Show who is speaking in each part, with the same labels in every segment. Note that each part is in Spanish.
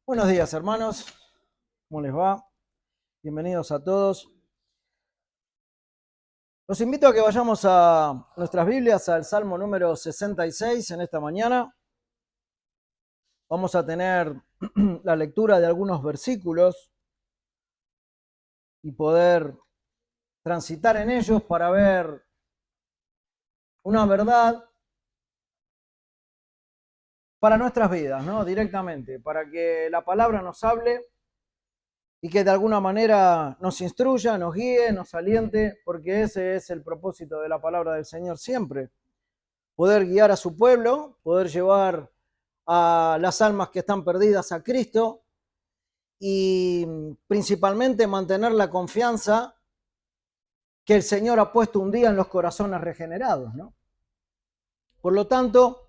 Speaker 1: Buenos días, hermanos. ¿Cómo les va? Bienvenidos a todos. Los invito a que vayamos a nuestras Biblias al Salmo número 66 en esta mañana. Vamos a tener la lectura de algunos versículos y poder transitar en ellos para ver una verdad para nuestras vidas, ¿no? Directamente, para que la palabra nos hable y que de alguna manera nos instruya, nos guíe, nos aliente, porque ese es el propósito de la palabra del Señor siempre. Poder guiar a su pueblo, poder llevar a las almas que están perdidas a Cristo y principalmente mantener la confianza que el Señor ha puesto un día en los corazones regenerados, ¿no? Por lo tanto,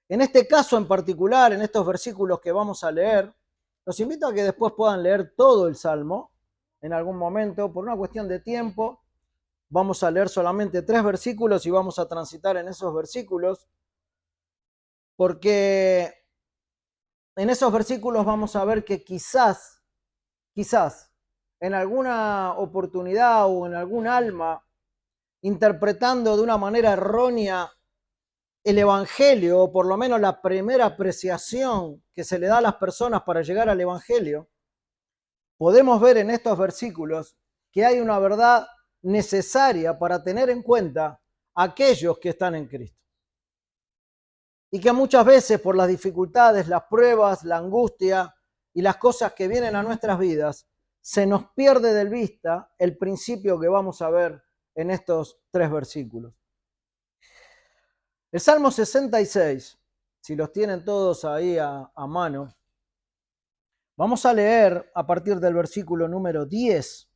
Speaker 1: en este caso en particular, en estos versículos que vamos a leer, los invito a que después puedan leer todo el Salmo en algún momento. Por una cuestión de tiempo, vamos a leer solamente 3 versículos y vamos a transitar en esos versículos, porque en esos versículos vamos a ver que quizás, en alguna oportunidad o en algún alma, interpretando de una manera errónea el Evangelio, o por lo menos la primera apreciación que se le da a las personas para llegar al Evangelio, podemos ver en estos versículos que hay una verdad necesaria para tener en cuenta a aquellos que están en Cristo. Y que muchas veces por las dificultades, las pruebas, la angustia y las cosas que vienen a nuestras vidas, se nos pierde de vista el principio que vamos a ver en estos 3 versículos. El Salmo 66, si los tienen todos ahí a mano, vamos a leer a partir del versículo número 10,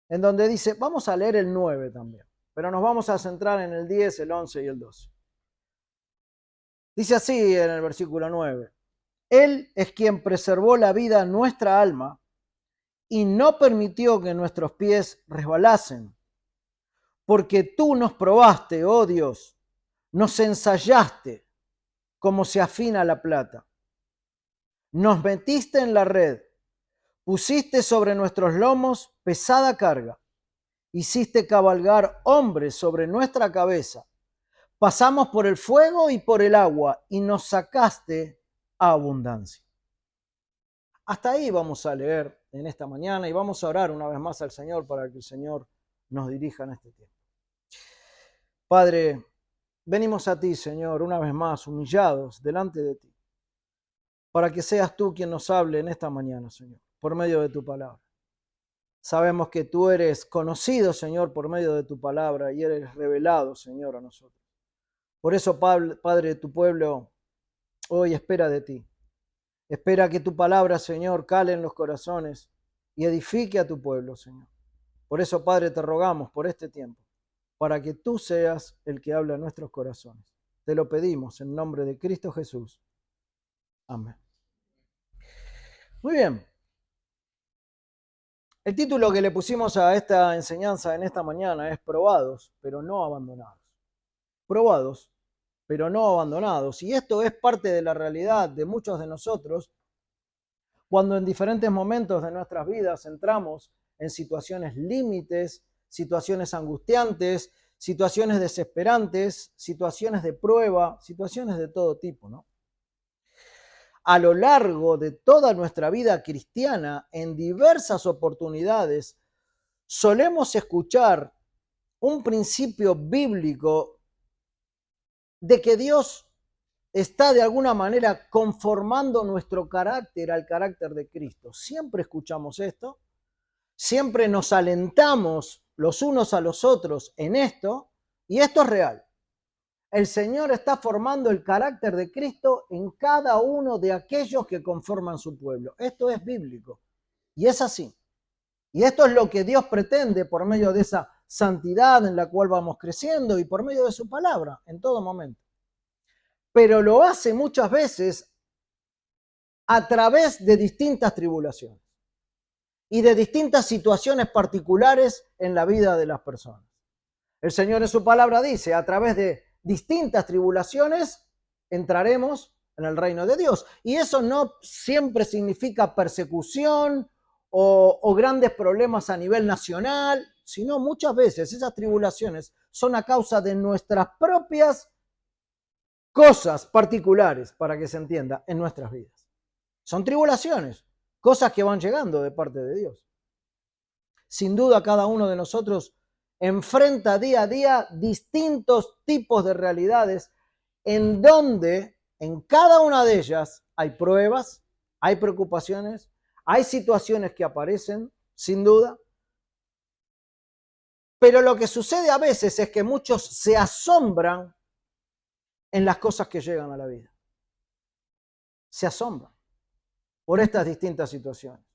Speaker 1: en donde dice, vamos a leer el 9 también, pero nos vamos a centrar en el 10, el 11 y el 12. Dice así en el versículo 9, Él es quien preservó la vida a nuestra alma y no permitió que nuestros pies resbalasen. Porque tú nos probaste, oh Dios, nos ensayaste como se afina la plata. Nos metiste en la red, pusiste sobre nuestros lomos pesada carga, hiciste cabalgar hombres sobre nuestra cabeza. Pasamos por el fuego y por el agua y nos sacaste a abundancia. Hasta ahí vamos a leer en esta mañana y vamos a orar una vez más al Señor para que el Señor nos dirija en este tiempo. Padre, venimos a ti, Señor, una vez más, humillados delante de ti, para que seas tú quien nos hable en esta mañana, Señor, por medio de tu palabra. Sabemos que tú eres conocido, Señor, por medio de tu palabra y eres revelado, Señor, a nosotros. Por eso, Padre, tu pueblo hoy espera de ti. Espera que tu palabra, Señor, cale en los corazones y edifique a tu pueblo, Señor. Por eso, Padre, te rogamos por este tiempo, para que tú seas el que habla a nuestros corazones. Te lo pedimos en nombre de Cristo Jesús. Amén. Muy bien. El título que le pusimos a esta enseñanza en esta mañana es Probados, pero no abandonados. Probados, pero no abandonados. Y esto es parte de la realidad de muchos de nosotros cuando en diferentes momentos de nuestras vidas entramos en situaciones límites, situaciones angustiantes, situaciones desesperantes, situaciones de prueba, situaciones de todo tipo, ¿no? A lo largo de toda nuestra vida cristiana, en diversas oportunidades, solemos escuchar un principio bíblico de que Dios está de alguna manera conformando nuestro carácter al carácter de Cristo. Siempre escuchamos esto, siempre nos alentamos los unos a los otros en esto, y esto es real. El Señor está formando el carácter de Cristo en cada uno de aquellos que conforman su pueblo. Esto es bíblico y es así. Y esto es lo que Dios pretende por medio de esa santidad en la cual vamos creciendo y por medio de su palabra en todo momento. Pero lo hace muchas veces a través de distintas tribulaciones y de distintas situaciones particulares en la vida de las personas. El Señor en su palabra dice, a través de distintas tribulaciones entraremos en el reino de Dios. Y eso no siempre significa persecución o grandes problemas a nivel nacional, sino muchas veces esas tribulaciones son a causa de nuestras propias cosas particulares, para que se entienda, en nuestras vidas. Son tribulaciones, cosas que van llegando de parte de Dios. Sin duda, cada uno de nosotros enfrenta día a día distintos tipos de realidades en donde en cada una de ellas hay pruebas, hay preocupaciones, hay situaciones que aparecen, sin duda. Pero lo que sucede a veces es que muchos se asombran en las cosas que llegan a la vida. Se asombran por estas distintas situaciones.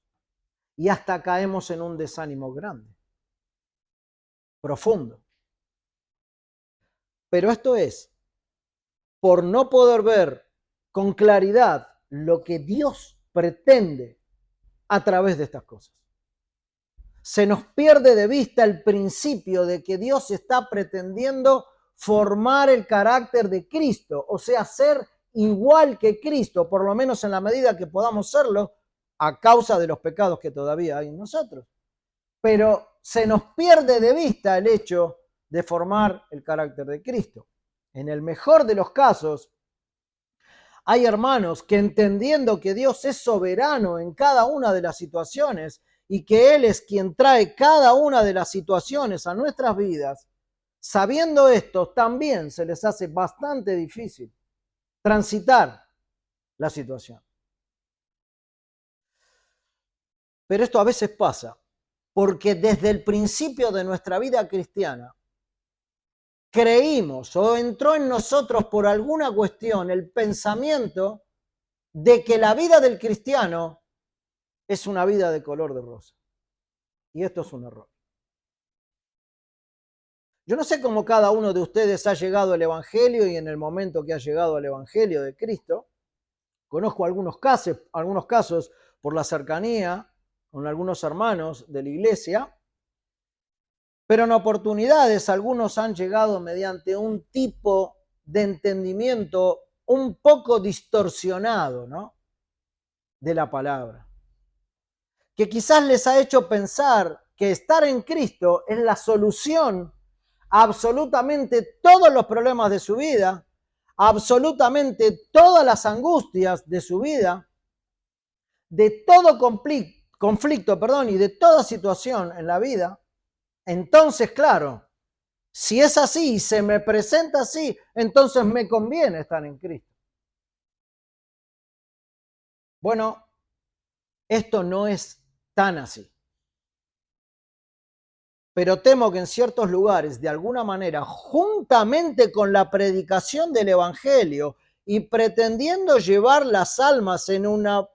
Speaker 1: Y hasta caemos en un desánimo grande, profundo. Pero esto es por no poder ver con claridad lo que Dios pretende a través de estas cosas. Se nos pierde de vista el principio de que Dios está pretendiendo formar el carácter de Cristo, o sea, ser igual que Cristo, por lo menos en la medida que podamos serlo, a causa de los pecados que todavía hay en nosotros. Pero se nos pierde de vista el hecho de formar el carácter de Cristo. En el mejor de los casos, hay hermanos que entendiendo que Dios es soberano en cada una de las situaciones y que Él es quien trae cada una de las situaciones a nuestras vidas, sabiendo esto, también se les hace bastante difícil transitar la situación. Pero esto a veces pasa porque desde el principio de nuestra vida cristiana creímos o entró en nosotros por alguna cuestión el pensamiento de que la vida del cristiano es una vida de color de rosa. Y esto es un error. Yo no sé cómo cada uno de ustedes ha llegado al Evangelio y en el momento que ha llegado al Evangelio de Cristo. Conozco algunos casos por la cercanía con algunos hermanos de la iglesia, pero en oportunidades algunos han llegado mediante un tipo de entendimiento un poco distorsionado, ¿no?, de la palabra, que quizás les ha hecho pensar que estar en Cristo es la solución a absolutamente todos los problemas de su vida, a absolutamente todas las angustias de su vida, de todo conflicto, y de toda situación en la vida. Entonces, claro, si es así y se me presenta así, entonces me conviene estar en Cristo. Bueno, esto no es tan así. Pero temo que en ciertos lugares, de alguna manera, juntamente con la predicación del Evangelio y pretendiendo llevar las almas en una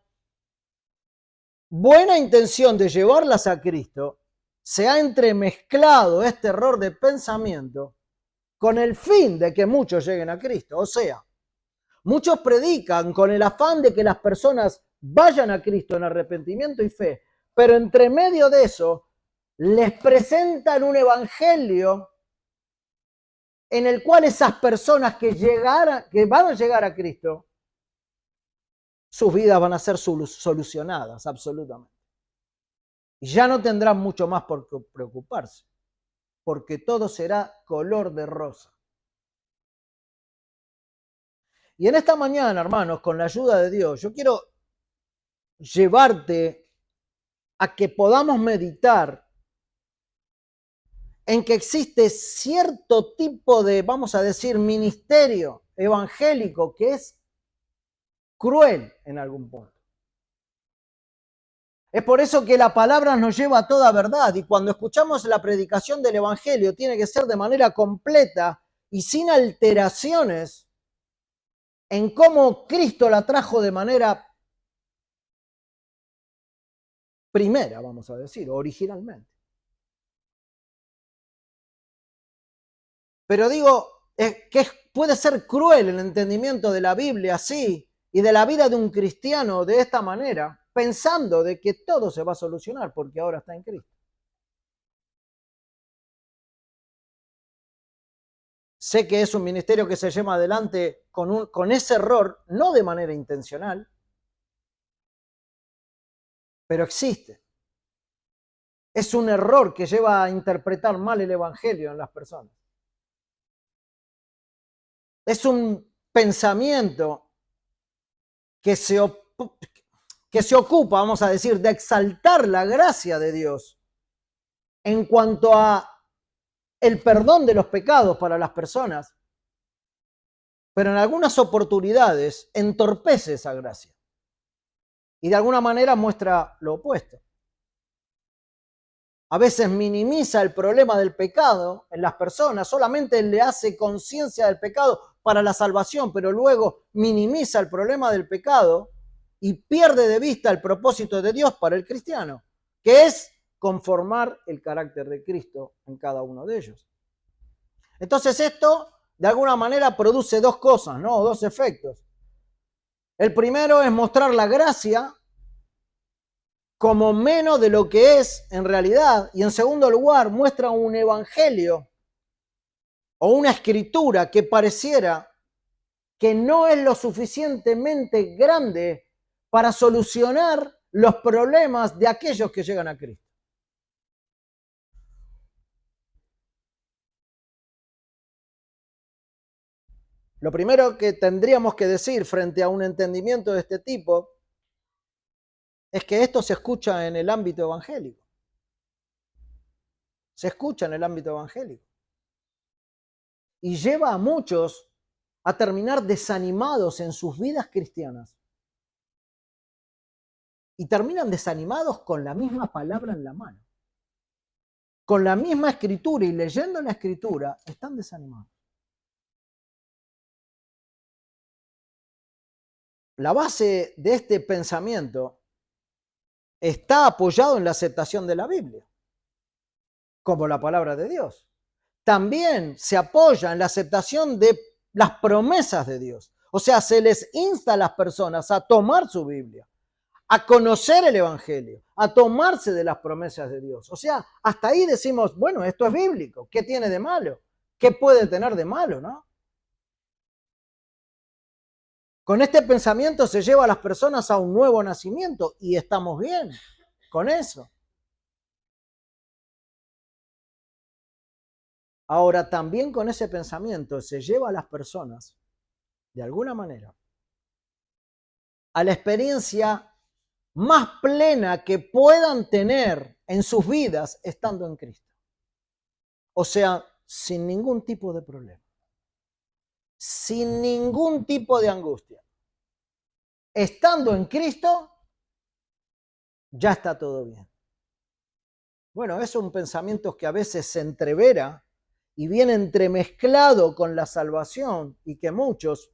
Speaker 1: buena intención de llevarlas a Cristo, se ha entremezclado este error de pensamiento con el fin de que muchos lleguen a Cristo. O sea, muchos predican con el afán de que las personas vayan a Cristo en arrepentimiento y fe, pero entre medio de eso les presentan un evangelio en el cual esas personas que van a llegar a Cristo, sus vidas van a ser solucionadas absolutamente. Y ya no tendrán mucho más por qué preocuparse, porque todo será color de rosa. Y en esta mañana, hermanos, con la ayuda de Dios, yo quiero llevarte a que podamos meditar en que existe cierto tipo de, vamos a decir, ministerio evangélico que es cruel en algún punto. Es por eso que la palabra nos lleva a toda verdad y cuando escuchamos la predicación del evangelio tiene que ser de manera completa y sin alteraciones en cómo Cristo la trajo de manera primera, vamos a decir, originalmente. Pero digo que puede ser cruel el entendimiento de la Biblia así y de la vida de un cristiano de esta manera, pensando de que todo se va a solucionar porque ahora está en Cristo. sé que es un ministerio que se lleva adelante con ese error, no de manera intencional, pero existe. Es un error que lleva a interpretar mal el evangelio en las personas. Es un pensamiento que se ocupa, vamos a decir, de exaltar la gracia de Dios en cuanto a el perdón de los pecados para las personas, pero en algunas oportunidades entorpece esa gracia y de alguna manera muestra lo opuesto. A veces minimiza el problema del pecado en las personas, solamente le hace conciencia del pecado para la salvación, pero luego minimiza el problema del pecado y pierde de vista el propósito de Dios para el cristiano, que es conformar el carácter de Cristo en cada uno de ellos. Entonces esto, de alguna manera, produce dos cosas, ¿no? Dos efectos. El primero es mostrar la gracia como menos de lo que es en realidad, y en segundo lugar muestra un evangelio o una escritura que pareciera que no es lo suficientemente grande para solucionar los problemas de aquellos que llegan a Cristo. Lo primero que tendríamos que decir frente a un entendimiento de este tipo es que esto se escucha en el ámbito evangélico. Se escucha en el ámbito evangélico. Y lleva a muchos a terminar desanimados en sus vidas cristianas. Y terminan desanimados con la misma palabra en la mano. Con la misma escritura y leyendo la escritura, están desanimados. La base de este pensamiento está apoyado en la aceptación de la Biblia, como la palabra de Dios. También se apoya en la aceptación de las promesas de Dios. O sea, se les insta a las personas a tomar su Biblia, a conocer el Evangelio, a tomarse de las promesas de Dios. O sea, hasta ahí decimos, bueno, esto es bíblico, ¿qué tiene de malo? ¿Qué puede tener de malo, no? Con este pensamiento se lleva a las personas a un nuevo nacimiento y estamos bien con eso. Ahora, también con ese pensamiento se lleva a las personas, de alguna manera, a la experiencia más plena que puedan tener en sus vidas estando en Cristo. O sea, sin ningún tipo de problema, sin ningún tipo de angustia. Estando en Cristo, ya está todo bien. Bueno, es un pensamiento que a veces se entrevera y viene entremezclado con la salvación y que muchos,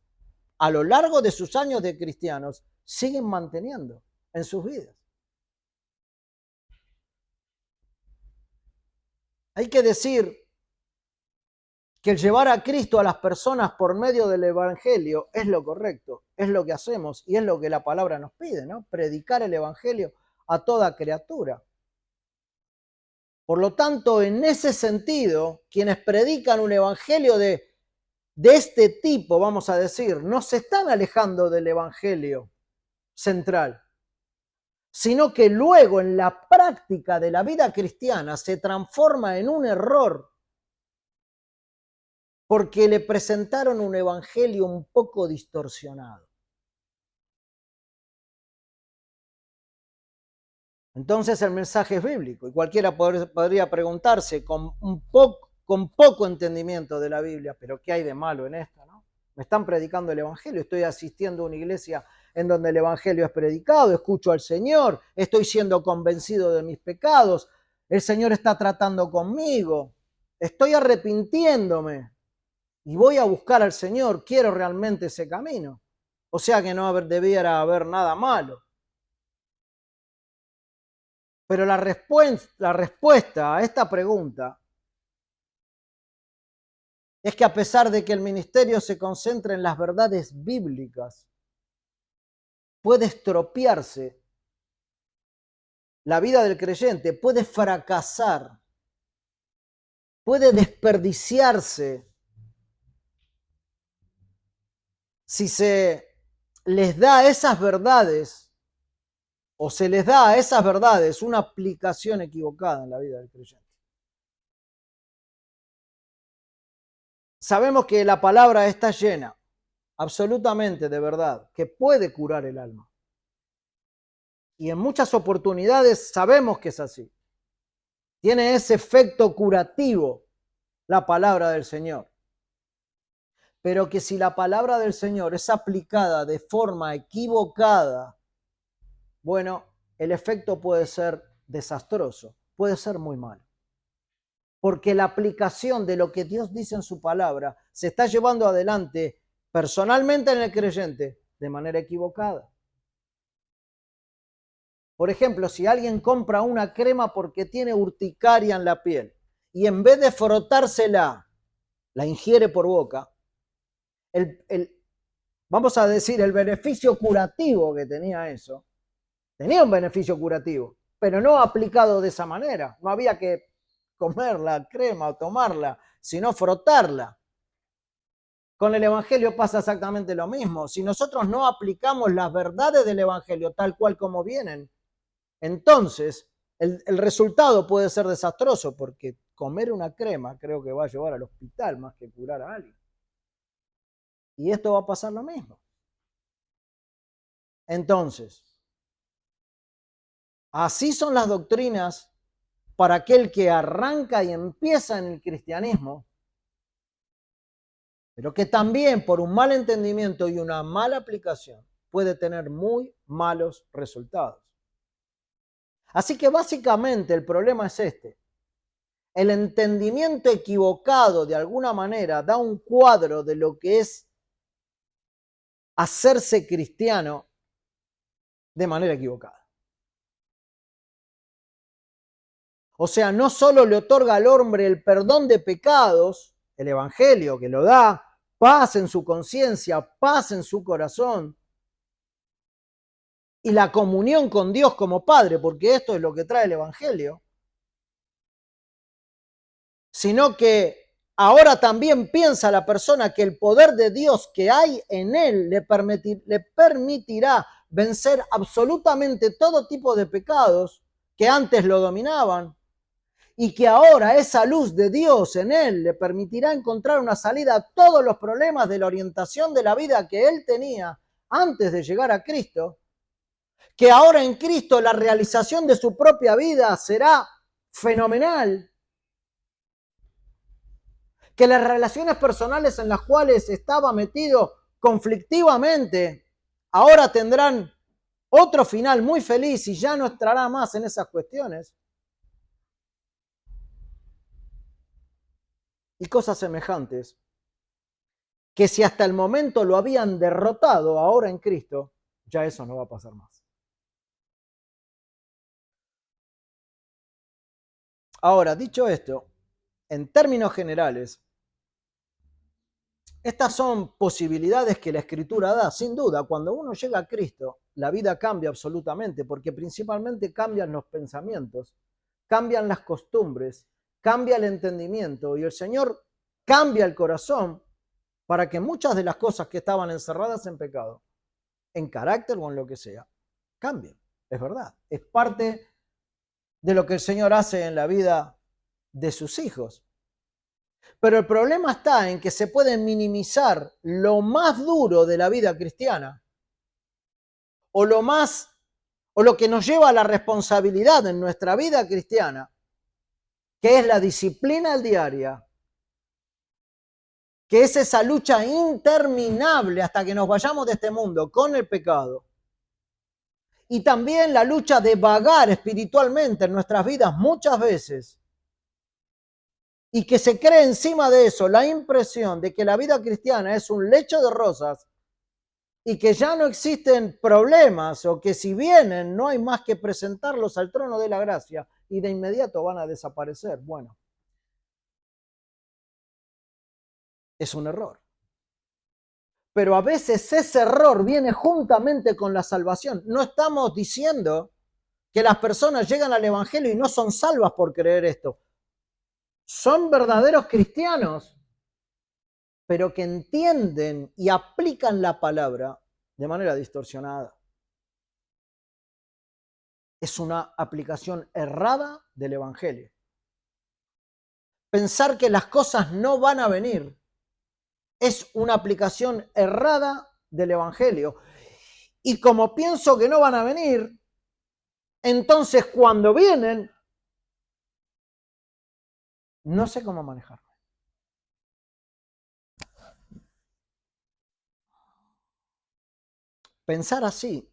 Speaker 1: a lo largo de sus años de cristianos, siguen manteniendo en sus vidas. Hay que decir que el llevar a Cristo a las personas por medio del Evangelio es lo correcto, es lo que hacemos y es lo que la palabra nos pide, ¿no? Predicar el Evangelio a toda criatura. Por lo tanto, en ese sentido, quienes predican un Evangelio de este tipo, vamos a decir, no se están alejando del Evangelio central, sino que luego en la práctica de la vida cristiana se transforma en un error porque le presentaron un evangelio un poco distorsionado. Entonces el mensaje es bíblico y cualquiera podría preguntarse con poco entendimiento de la Biblia, pero ¿qué hay de malo en esto, no? Me están predicando el evangelio, estoy asistiendo a una iglesia en donde el evangelio es predicado, escucho al Señor, estoy siendo convencido de mis pecados, el Señor está tratando conmigo, estoy arrepintiéndome y voy a buscar al Señor, quiero realmente ese camino. O sea que no debiera haber nada malo. Pero la respuesta a esta pregunta es que a pesar de que el ministerio se concentra en las verdades bíblicas, puede estropearse la vida del creyente, puede fracasar, puede desperdiciarse si se les da a esas verdades o se les da a esas verdades una aplicación equivocada en la vida del creyente. Sabemos que la palabra está llena absolutamente de verdad, que puede curar el alma. Y en muchas oportunidades sabemos que es así. Tiene ese efecto curativo la palabra del Señor. Pero que si la palabra del Señor es aplicada de forma equivocada, bueno, el efecto puede ser desastroso, puede ser muy malo. Porque la aplicación de lo que Dios dice en su palabra se está llevando adelante personalmente en el creyente de manera equivocada. Por ejemplo, si alguien compra una crema porque tiene urticaria en la piel y en vez de frotársela, la ingiere por boca, vamos a decir, el beneficio curativo que tenía eso, tenía un beneficio curativo, pero no aplicado de esa manera. No había que comer la crema o tomarla, sino frotarla. Con el Evangelio pasa exactamente lo mismo. Si nosotros no aplicamos las verdades del Evangelio tal cual como vienen, entonces el resultado puede ser desastroso, porque comer una crema creo que va a llevar al hospital más que curar a alguien. Y esto va a pasar lo mismo. Entonces, así son las doctrinas para aquel que arranca y empieza en el cristianismo, pero que también por un mal entendimiento y una mala aplicación puede tener muy malos resultados. Así que básicamente el problema es este. El entendimiento equivocado de alguna manera da un cuadro de lo que es hacerse cristiano de manera equivocada. O sea, no solo le otorga al hombre el perdón de pecados, el Evangelio que lo da, paz en su conciencia, paz en su corazón, y la comunión con Dios como Padre, porque esto es lo que trae el Evangelio, sino que ahora también piensa la persona que el poder de Dios que hay en él le permitirá vencer absolutamente todo tipo de pecados que antes lo dominaban, y que ahora esa luz de Dios en él le permitirá encontrar una salida a todos los problemas de la orientación de la vida que él tenía antes de llegar a Cristo, que ahora en Cristo la realización de su propia vida será fenomenal, que las relaciones personales en las cuales estaba metido conflictivamente ahora tendrán otro final muy feliz y ya no estará más en esas cuestiones. Y cosas semejantes, que si hasta el momento lo habían derrotado ahora en Cristo, ya eso no va a pasar más. Ahora, dicho esto, en términos generales, estas son posibilidades que la Escritura da, sin duda. Cuando uno llega a Cristo, la vida cambia absolutamente, porque principalmente cambian los pensamientos, cambian las costumbres, cambia el entendimiento, y el Señor cambia el corazón para que muchas de las cosas que estaban encerradas en pecado, en carácter o en lo que sea, cambien. Es verdad, es parte de lo que el Señor hace en la vida de sus hijos. Pero el problema está en que se puede minimizar lo más duro de la vida cristiana, o lo que nos lleva a la responsabilidad en nuestra vida cristiana, que es la disciplina diaria, que es esa lucha interminable hasta que nos vayamos de este mundo con el pecado, y también la lucha de vagar espiritualmente en nuestras vidas muchas veces, y que se cree encima de eso la impresión de que la vida cristiana es un lecho de rosas y que ya no existen problemas, o que si vienen no hay más que presentarlos al trono de la gracia y de inmediato van a desaparecer. Bueno, es un error. Pero a veces ese error viene juntamente con la salvación. No estamos diciendo que las personas llegan al Evangelio y no son salvas por creer esto. Son verdaderos cristianos, pero que entienden y aplican la palabra de manera distorsionada. Es una aplicación errada del Evangelio. Pensar que las cosas no van a venir es una aplicación errada del Evangelio. Y como pienso que no van a venir, entonces cuando vienen, no sé cómo manejarlo. Pensar así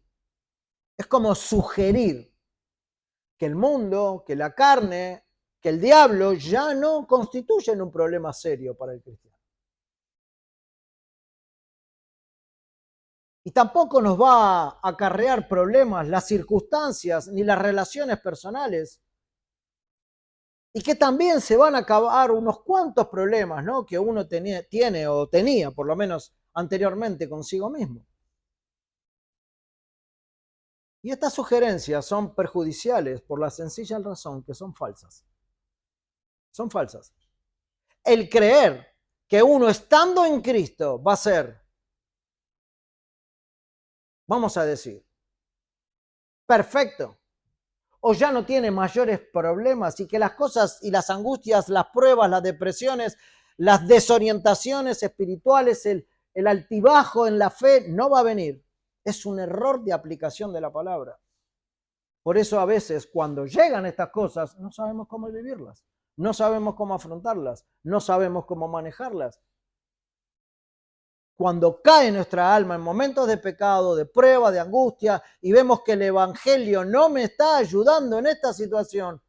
Speaker 1: es como sugerir que el mundo, que la carne, que el diablo ya no constituyen un problema serio para el cristiano. Y tampoco nos va a acarrear problemas las circunstancias ni las relaciones personales. Y que también se van a acabar unos cuantos problemas, ¿no?, que uno tiene o tenía, por lo menos anteriormente, consigo mismo. Y estas sugerencias son perjudiciales por la sencilla razón que son falsas. Son falsas. El creer que uno estando en Cristo va a ser, vamos a decir, perfecto, o ya no tiene mayores problemas y que las cosas y las angustias, las pruebas, las depresiones, las desorientaciones espirituales, el altibajo en la fe no va a venir. Es un error de aplicación de la palabra. Por eso a veces cuando llegan estas cosas no sabemos cómo vivirlas, no sabemos cómo afrontarlas, no sabemos cómo manejarlas. Cuando cae nuestra alma en momentos de pecado, de prueba, de angustia, y vemos que el Evangelio no me está ayudando en esta situación,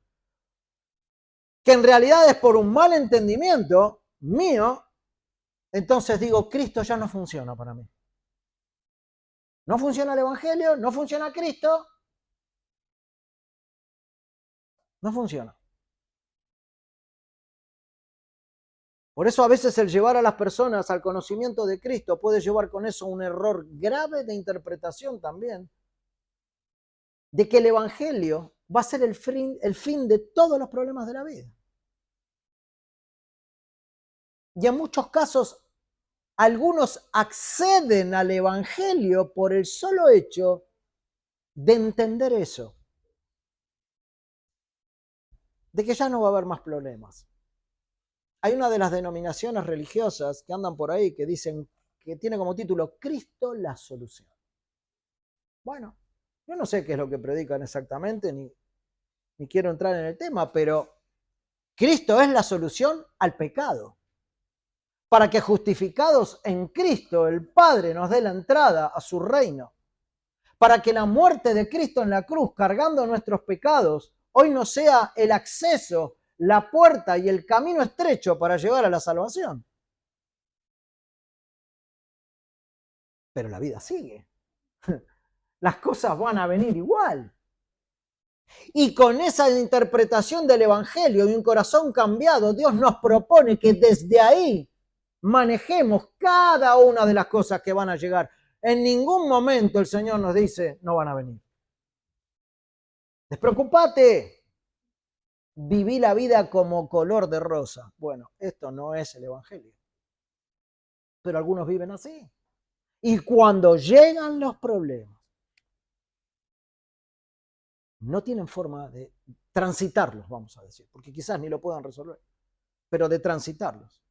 Speaker 1: que en realidad es por un mal entendimiento mío, entonces digo, Cristo ya no funciona para mí. No funciona el Evangelio, no funciona Cristo, no funciona. Por eso a veces el llevar a las personas al conocimiento de Cristo puede llevar con eso un error grave de interpretación también, de que el Evangelio va a ser el fin de todos los problemas de la vida. Y en muchos casos, algunos acceden al Evangelio por el solo hecho de entender eso, de que ya no va a haber más problemas. Hay una de las denominaciones religiosas que andan por ahí que dicen que tiene como título Cristo la solución. Bueno, yo no sé qué es lo que predican exactamente, ni quiero entrar en el tema, pero Cristo es la solución al pecado. Para que justificados en Cristo el Padre nos dé la entrada a su reino. Para que la muerte de Cristo en la cruz, cargando nuestros pecados, hoy no sea el acceso, la puerta y el camino estrecho para llegar a la salvación. Pero la vida sigue. Las cosas van a venir igual. Y con esa interpretación del Evangelio y un corazón cambiado, Dios nos propone que desde ahí manejemos cada una de las cosas que van a llegar. En ningún momento el Señor nos dice, no van a venir. Despreocúpate. Viví la vida como color de rosa. Bueno, esto no es el Evangelio. Pero algunos viven así. Y cuando llegan los problemas, no tienen forma de transitarlos, vamos a decir, porque quizás ni lo puedan resolver, pero de transitarlos.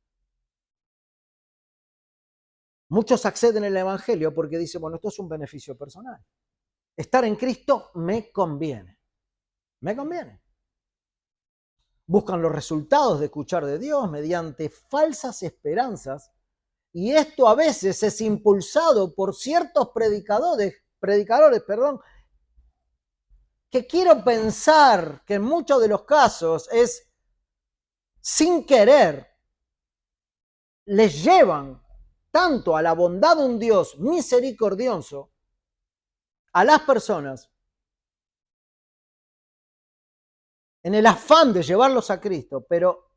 Speaker 1: Muchos acceden al Evangelio porque dicen, bueno, esto es un beneficio personal. Estar en Cristo me conviene. Me conviene. Buscan los resultados de escuchar de Dios mediante falsas esperanzas, y esto a veces es impulsado por ciertos predicadores, que quiero pensar que en muchos de los casos es sin querer, les llevan tanto a la bondad de un Dios misericordioso a las personas en el afán de llevarlos a Cristo, pero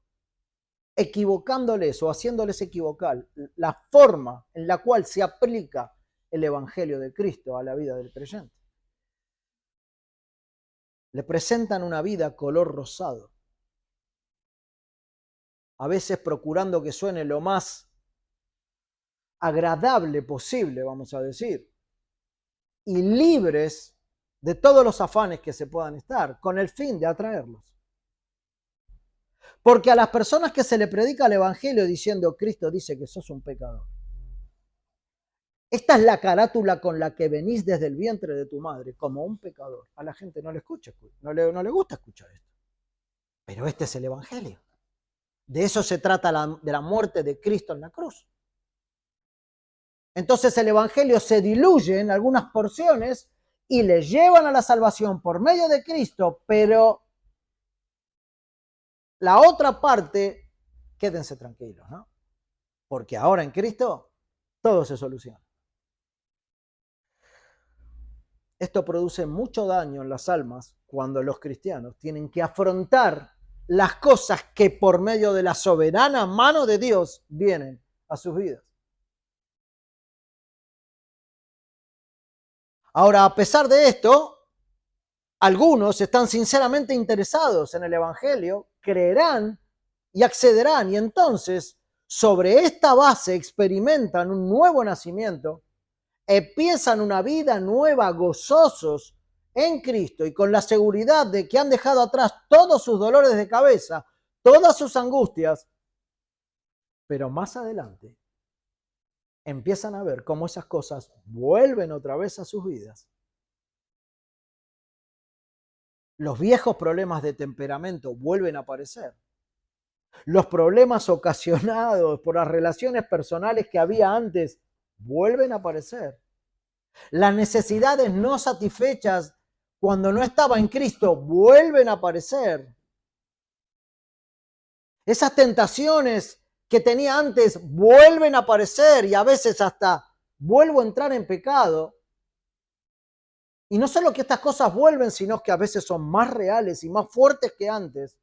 Speaker 1: equivocándoles o haciéndoles equivocar la forma en la cual se aplica el Evangelio de Cristo a la vida del creyente. Le presentan una vida color rosado, a veces procurando que suene lo más agradable posible, vamos a decir, y libres de todos los afanes que se puedan estar, con el fin de atraerlos. Porque a las personas que se le predica el Evangelio diciendo Cristo dice que sos un pecador, esta es la carátula con la que venís desde el vientre de tu madre, como un pecador. A la gente no le escucha, no le gusta escuchar esto. Pero este es el Evangelio. De eso se trata de la muerte de Cristo en la cruz. Entonces el Evangelio se diluye en algunas porciones y le llevan a la salvación por medio de Cristo, pero la otra parte, quédense tranquilos, ¿no? Porque ahora en Cristo todo se soluciona. Esto produce mucho daño en las almas cuando los cristianos tienen que afrontar las cosas que por medio de la soberana mano de Dios vienen a sus vidas. Ahora, a pesar de esto, algunos están sinceramente interesados en el Evangelio, creerán y accederán, y entonces sobre esta base experimentan un nuevo nacimiento, empiezan una vida nueva, gozosos en Cristo y con la seguridad de que han dejado atrás todos sus dolores de cabeza, todas sus angustias, pero más adelante empiezan a ver cómo esas cosas vuelven otra vez a sus vidas. Los viejos problemas de temperamento vuelven a aparecer. Los problemas ocasionados por las relaciones personales que había antes vuelven a aparecer. Las necesidades no satisfechas cuando no estaba en Cristo vuelven a aparecer. Esas tentaciones que tenía antes vuelven a aparecer y a veces hasta vuelvo a entrar en pecado. Y no solo que estas cosas vuelven, sino que a veces son más reales y más fuertes que antes.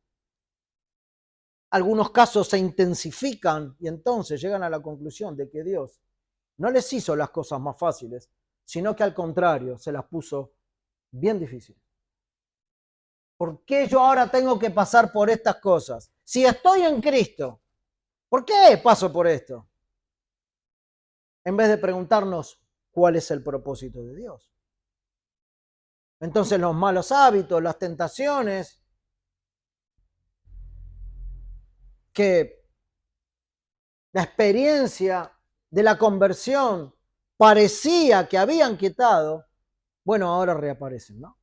Speaker 1: Algunos casos se intensifican y entonces llegan a la conclusión de que Dios no les hizo las cosas más fáciles, sino que al contrario se las puso bien difíciles. ¿Por qué yo ahora tengo que pasar por estas cosas? Si estoy en Cristo, ¿por qué paso por esto? En vez de preguntarnos cuál es el propósito de Dios. Entonces los malos hábitos, las tentaciones, que la experiencia de la conversión parecía que habían quitado, bueno, ahora reaparecen, ¿no?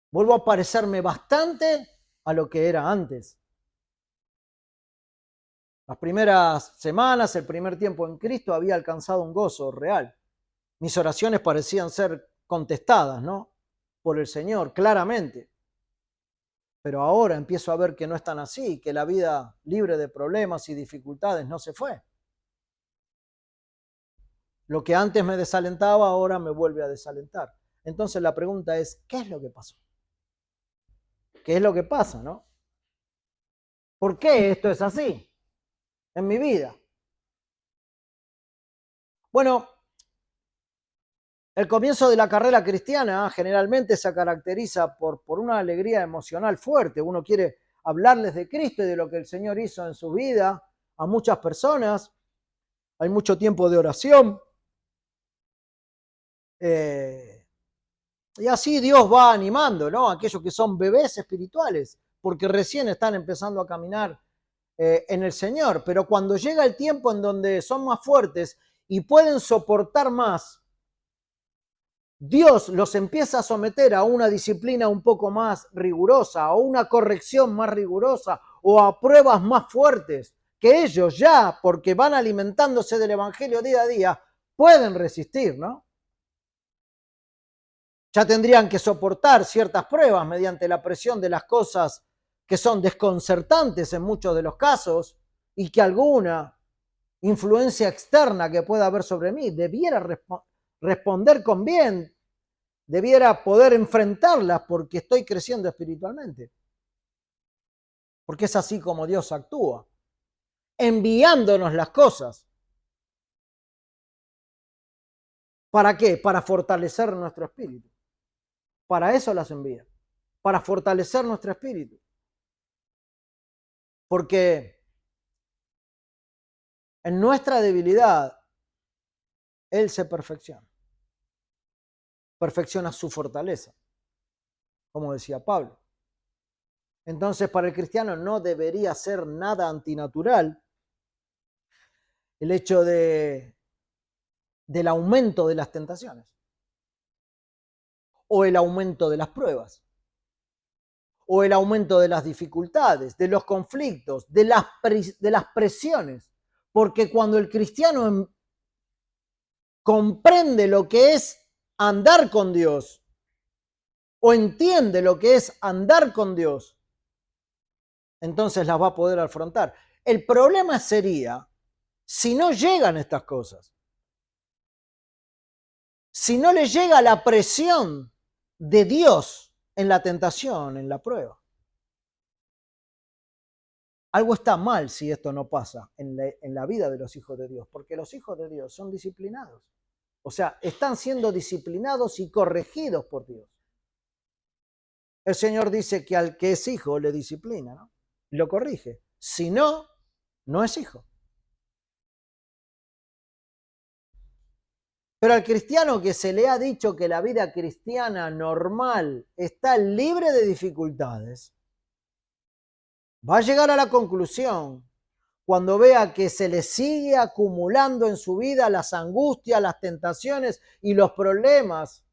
Speaker 1: Vuelvo a parecerme bastante a lo que era antes. Las primeras semanas, el primer tiempo en Cristo había alcanzado un gozo real. Mis oraciones parecían ser contestadas, ¿no? Por el Señor, claramente. Pero ahora empiezo a ver que no es tan así, que la vida libre de problemas y dificultades no se fue. Lo que antes me desalentaba, ahora me vuelve a desalentar. Entonces la pregunta es, ¿qué es lo que pasó? ¿Qué es lo que pasa, no? ¿Por qué esto es así en mi vida? Bueno, el comienzo de la carrera cristiana generalmente se caracteriza por una alegría emocional fuerte. Uno quiere hablarles de Cristo y de lo que el Señor hizo en su vida a muchas personas. Hay mucho tiempo de oración. Y así Dios va animando, ¿no? A aquellos que son bebés espirituales, porque recién están empezando a caminar en el Señor. Pero cuando llega el tiempo en donde son más fuertes y pueden soportar más, Dios los empieza a someter a una disciplina un poco más rigurosa, o una corrección más rigurosa, o a pruebas más fuertes, que ellos ya, porque van alimentándose del Evangelio día a día, pueden resistir, ¿no? Ya tendrían que soportar ciertas pruebas mediante la presión de las cosas que son desconcertantes en muchos de los casos y que alguna influencia externa que pueda haber sobre mí debiera responder con bien, debiera poder enfrentarlas porque estoy creciendo espiritualmente. Porque es así como Dios actúa, enviándonos las cosas. ¿Para qué? Para fortalecer nuestro espíritu. Para eso las envía, para fortalecer nuestro espíritu. Porque en nuestra debilidad Él se perfecciona. Perfecciona su fortaleza, como decía Pablo. Entonces, para el cristiano no debería ser nada antinatural el hecho del aumento de las tentaciones o el aumento de las pruebas o el aumento de las dificultades, de los conflictos, de las presiones. Porque cuando el cristiano comprende lo que es andar con Dios o entiende lo que es andar con Dios, entonces las va a poder afrontar. El problema sería si no llegan estas cosas, si no le llega la presión de Dios en la tentación, en la prueba. Algo está mal si esto no pasa en la vida de los hijos de Dios, porque los hijos de Dios son disciplinados. O sea, están siendo disciplinados y corregidos por Dios. El Señor dice que al que es hijo le disciplina, ¿no? Lo corrige. Si no, no es hijo. Pero al cristiano que se le ha dicho que la vida cristiana normal está libre de dificultades, va a llegar a la conclusión, cuando vea que se le sigue acumulando en su vida las angustias, las tentaciones y los problemas,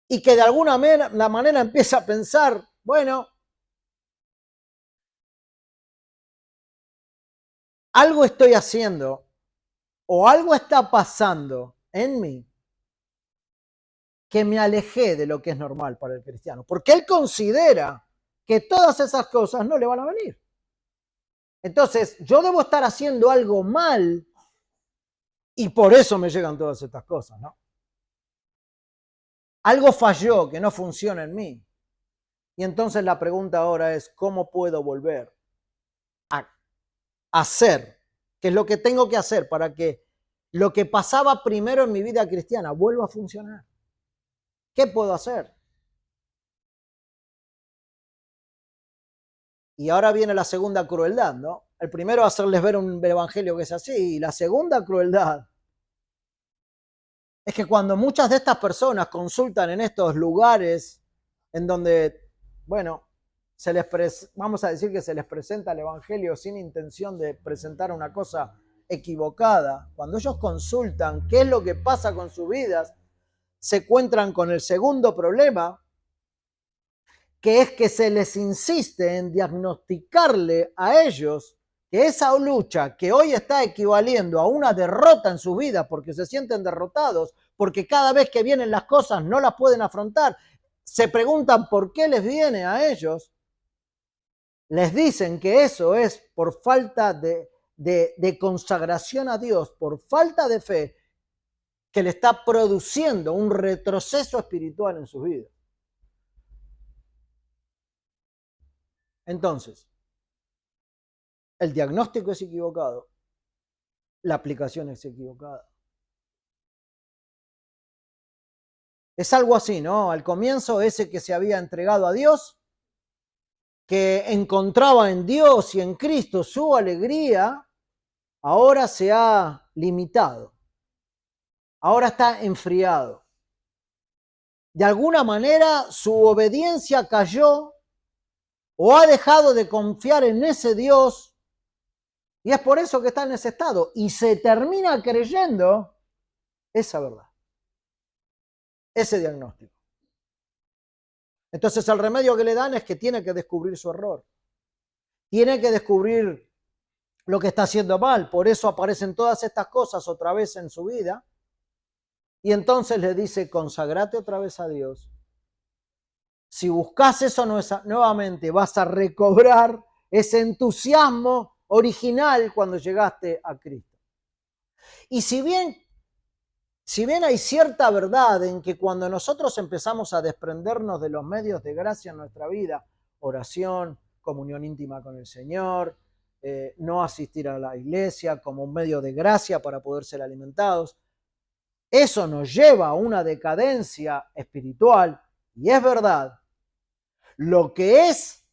Speaker 1: y que de alguna manera empieza a pensar, bueno, algo estoy haciendo o algo está pasando en mí que me alejé de lo que es normal para el cristiano, porque él considera que todas esas cosas no le van a venir. Entonces, yo debo estar haciendo algo mal y por eso me llegan todas estas cosas, ¿no? Algo falló que no funciona en mí. Y entonces la pregunta ahora es, ¿cómo puedo volver a hacer? ¿Qué es lo que tengo que hacer para que lo que pasaba primero en mi vida cristiana vuelva a funcionar? ¿Qué puedo hacer? Y ahora viene la segunda crueldad, ¿no? El primero, hacerles ver un evangelio que es así. Y la segunda crueldad es que cuando muchas de estas personas consultan en estos lugares en donde, bueno, vamos a decir que se les presenta el evangelio sin intención de presentar una cosa equivocada, cuando ellos consultan qué es lo que pasa con sus vidas, se encuentran con el segundo problema, que es que se les insiste en diagnosticarle a ellos que esa lucha que hoy está equivaliendo a una derrota en su vida porque se sienten derrotados, porque cada vez que vienen las cosas no las pueden afrontar, se preguntan por qué les viene a ellos, les dicen que eso es por falta de consagración a Dios, por falta de fe, que le está produciendo un retroceso espiritual en sus vidas. Entonces, el diagnóstico es equivocado, la aplicación es equivocada. Es algo así, ¿no? Al comienzo, ese que se había entregado a Dios, que encontraba en Dios y en Cristo su alegría, ahora se ha limitado, ahora está enfriado. De alguna manera su obediencia cayó o ha dejado de confiar en ese Dios y es por eso que está en ese estado y se termina creyendo esa verdad, ese diagnóstico. Entonces el remedio que le dan es que tiene que descubrir su error, tiene que descubrir lo que está haciendo mal, por eso aparecen todas estas cosas otra vez en su vida y entonces le dice, consagrate otra vez a Dios. Si buscas eso nuevamente, vas a recobrar ese entusiasmo original cuando llegaste a Cristo. Y si bien hay cierta verdad en que cuando nosotros empezamos a desprendernos de los medios de gracia en nuestra vida, oración, comunión íntima con el Señor, no asistir a la iglesia como un medio de gracia para poder ser alimentados, eso nos lleva a una decadencia espiritual, y es verdad. Lo que es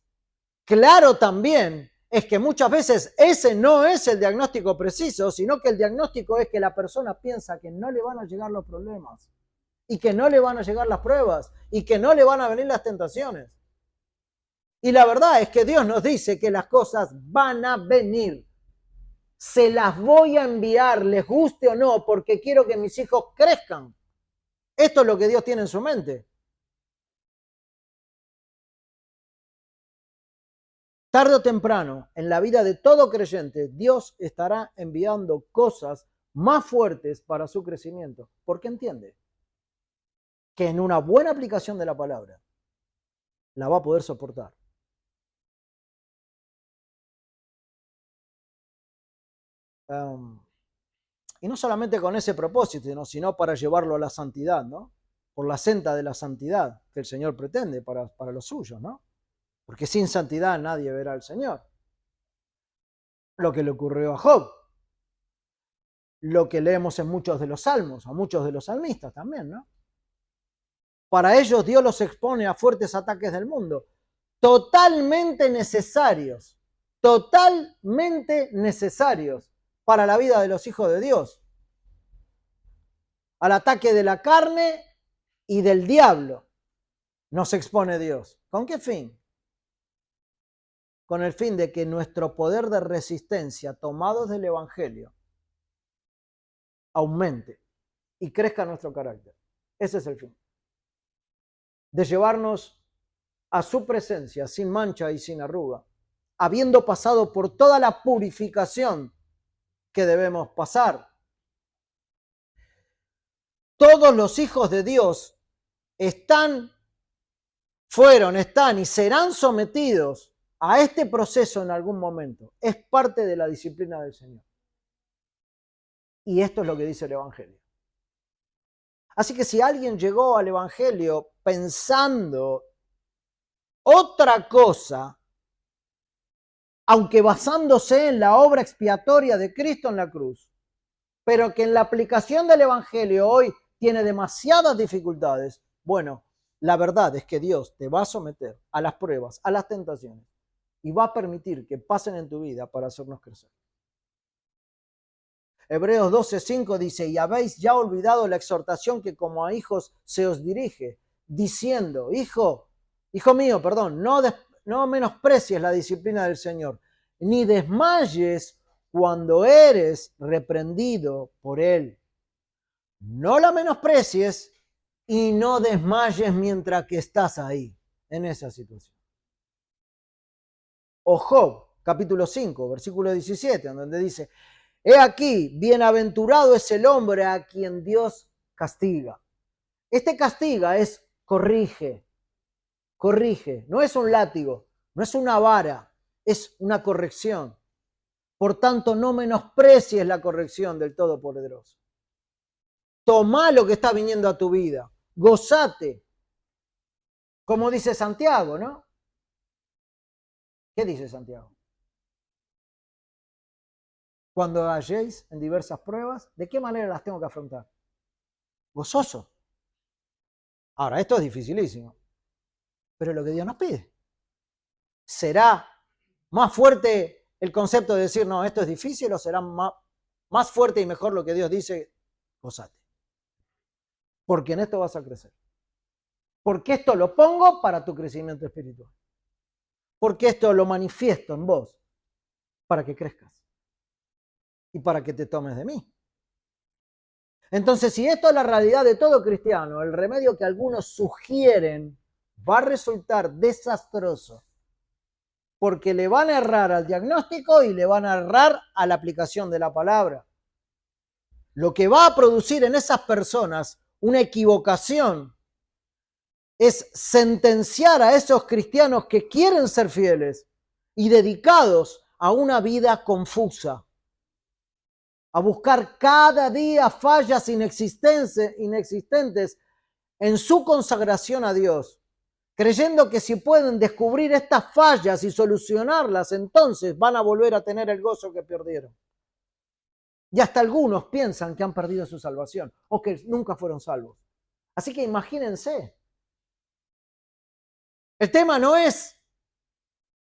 Speaker 1: claro también es que muchas veces ese no es el diagnóstico preciso, sino que el diagnóstico es que la persona piensa que no le van a llegar los problemas y que no le van a llegar las pruebas y que no le van a venir las tentaciones. Y la verdad es que Dios nos dice que las cosas van a venir. Se las voy a enviar, les guste o no, porque quiero que mis hijos crezcan. Esto es lo que Dios tiene en su mente. Tarde o temprano, en la vida de todo creyente, Dios estará enviando cosas más fuertes para su crecimiento, porque entiende que en una buena aplicación de la palabra la va a poder soportar. Y no solamente con ese propósito, sino para llevarlo a la santidad, ¿no? Por la senda de la santidad que el Señor pretende para los suyos, ¿no? Porque sin santidad nadie verá al Señor. Lo que le ocurrió a Job, lo que leemos en muchos de los salmos, a muchos de los salmistas también, ¿no? Para ellos Dios los expone a fuertes ataques del mundo, totalmente necesarios para la vida de los hijos de Dios. Al ataque de la carne y del diablo nos expone Dios. ¿Con qué fin? Con el fin de que nuestro poder de resistencia, tomados del Evangelio, aumente y crezca nuestro carácter. Ese es el fin. De llevarnos a su presencia sin mancha y sin arruga, habiendo pasado por toda la purificación que debemos pasar. Todos los hijos de Dios están y serán sometidos a este proceso en algún momento. Es parte de la disciplina del Señor. Y esto es lo que dice el Evangelio. Así que si alguien llegó al Evangelio pensando otra cosa, aunque basándose en la obra expiatoria de Cristo en la cruz, pero que en la aplicación del Evangelio hoy tiene demasiadas dificultades, bueno, la verdad es que Dios te va a someter a las pruebas, a las tentaciones, y va a permitir que pasen en tu vida para hacernos crecer. Hebreos 12:5 dice, y habéis ya olvidado la exhortación que como a hijos se os dirige, diciendo, hijo mío, no menosprecies la disciplina del Señor, ni desmayes cuando eres reprendido por Él. No la menosprecies y no desmayes mientras que estás ahí, en esa situación. O Job, capítulo 5, versículo 17, donde dice, he aquí, bienaventurado es el hombre a quien Dios castiga. Este castiga es corrige, no es un látigo, no es una vara, es una corrección. Por tanto, no menosprecies la corrección del Todopoderoso. Tomá lo que está viniendo a tu vida, gozate, como dice Santiago, ¿no? ¿Qué dice Santiago? Cuando halléis en diversas pruebas, ¿de qué manera las tengo que afrontar? Gozoso. Ahora, esto es dificilísimo, pero es lo que Dios nos pide. ¿Será más fuerte el concepto de decir, no, esto es difícil, o será más fuerte y mejor lo que Dios dice, gozate? Porque en esto vas a crecer. Porque esto lo pongo para tu crecimiento espiritual. Porque esto lo manifiesto en vos para que crezcas y para que te tomes de mí. Entonces, si esto es la realidad de todo cristiano, el remedio que algunos sugieren va a resultar desastroso, porque le van a errar al diagnóstico y le van a errar a la aplicación de la palabra. Lo que va a producir en esas personas una equivocación es sentenciar a esos cristianos que quieren ser fieles y dedicados a una vida confusa, a buscar cada día fallas inexistentes en su consagración a Dios, creyendo que si pueden descubrir estas fallas y solucionarlas, entonces van a volver a tener el gozo que perdieron. Y hasta algunos piensan que han perdido su salvación o que nunca fueron salvos. Así que imagínense. El tema no es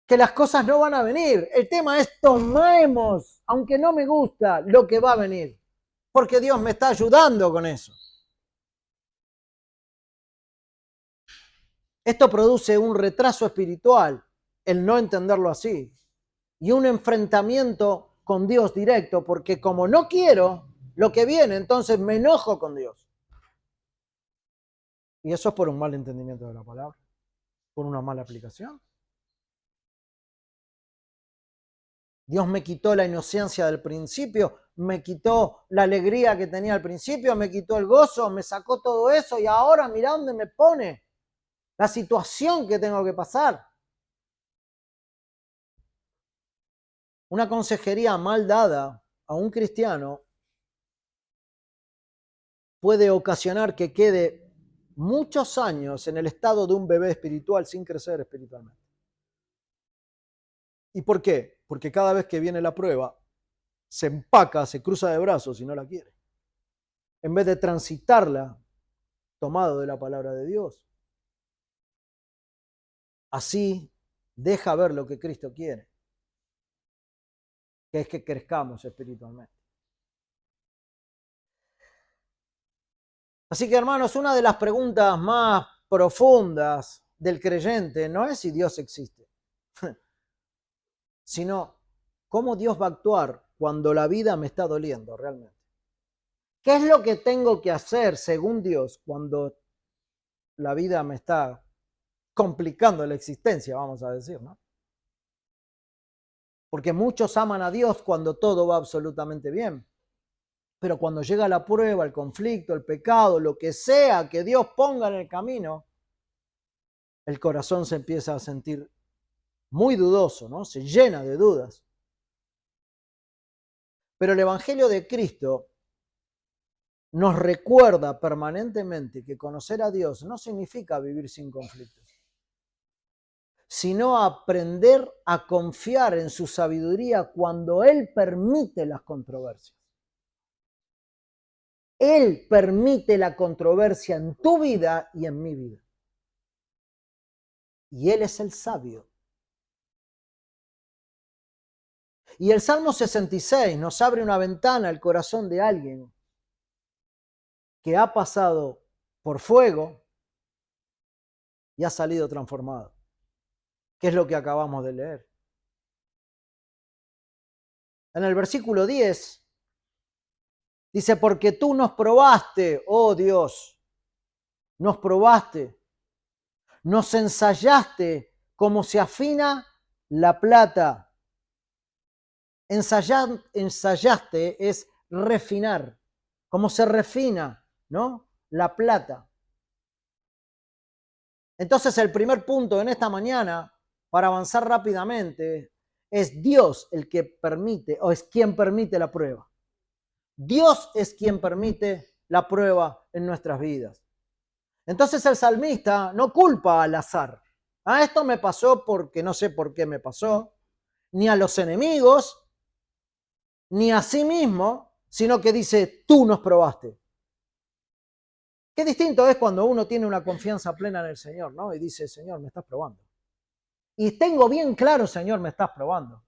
Speaker 1: que las cosas no van a venir. El tema es tomemos, aunque no me gusta, lo que va a venir. Porque Dios me está ayudando con eso. Esto produce un retraso espiritual, el no entenderlo así, y un enfrentamiento con Dios directo, porque como no quiero lo que viene, entonces me enojo con Dios. Y eso es por un mal entendimiento de la palabra, por una mala aplicación. Dios me quitó la inocencia del principio, me quitó la alegría que tenía al principio, me quitó el gozo, me sacó todo eso y ahora mira dónde me pone la situación que tengo que pasar. Una consejería mal dada a un cristiano puede ocasionar que quede muchos años en el estado de un bebé espiritual sin crecer espiritualmente. ¿Y por qué? Porque cada vez que viene la prueba, se empaca, se cruza de brazos y no la quiere. En vez de transitarla, tomado de la palabra de Dios. Así deja ver lo que Cristo quiere, que es que crezcamos espiritualmente. Así que, hermanos, una de las preguntas más profundas del creyente no es si Dios existe, sino cómo Dios va a actuar cuando la vida me está doliendo realmente. ¿Qué es lo que tengo que hacer según Dios cuando la vida me está complicando la existencia, vamos a decir, ¿no? Porque muchos aman a Dios cuando todo va absolutamente bien. Pero cuando llega la prueba, el conflicto, el pecado, lo que sea que Dios ponga en el camino, el corazón se empieza a sentir muy dudoso, ¿no? Se llena de dudas. Pero el Evangelio de Cristo nos recuerda permanentemente que conocer a Dios no significa vivir sin conflictos, sino aprender a confiar en su sabiduría cuando Él permite las controversias. Él permite la controversia en tu vida y en mi vida. Y Él es el sabio. Y el Salmo 66 nos abre una ventana al corazón de alguien que ha pasado por fuego y ha salido transformado, que es lo que acabamos de leer. En el versículo 10 dice, porque tú nos probaste, oh Dios, nos probaste, nos ensayaste como se afina la plata. Ensayaste es refinar, como se refina, ¿no? La plata. Entonces el primer punto en esta mañana, para avanzar rápidamente, es Dios el que permite, o es quien permite la prueba. Dios es quien permite la prueba en nuestras vidas. Entonces el salmista no culpa al azar. Esto me pasó porque no sé por qué me pasó, ni a los enemigos, ni a sí mismo, sino que dice, tú nos probaste. Qué distinto es cuando uno tiene una confianza plena en el Señor, ¿no? Y dice, Señor, me estás probando. Y tengo bien claro, Señor, me estás probando.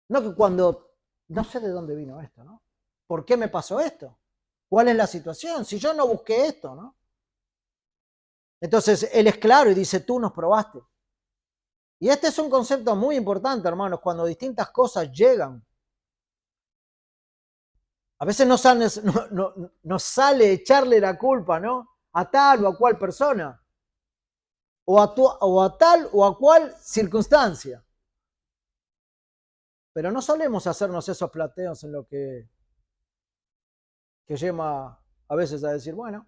Speaker 1: No que cuando, no sé de dónde vino esto, ¿no? ¿Por qué me pasó esto? ¿Cuál es la situación? Si yo no busqué esto, ¿no? Entonces, Él es claro y dice, tú nos probaste. Y este es un concepto muy importante, hermanos, cuando distintas cosas llegan. A veces nos sale echarle la culpa, ¿no? A tal o a cual persona. O a tal o a cual circunstancia. Pero no solemos hacernos esos plateos en lo que lleva a veces a decir, bueno,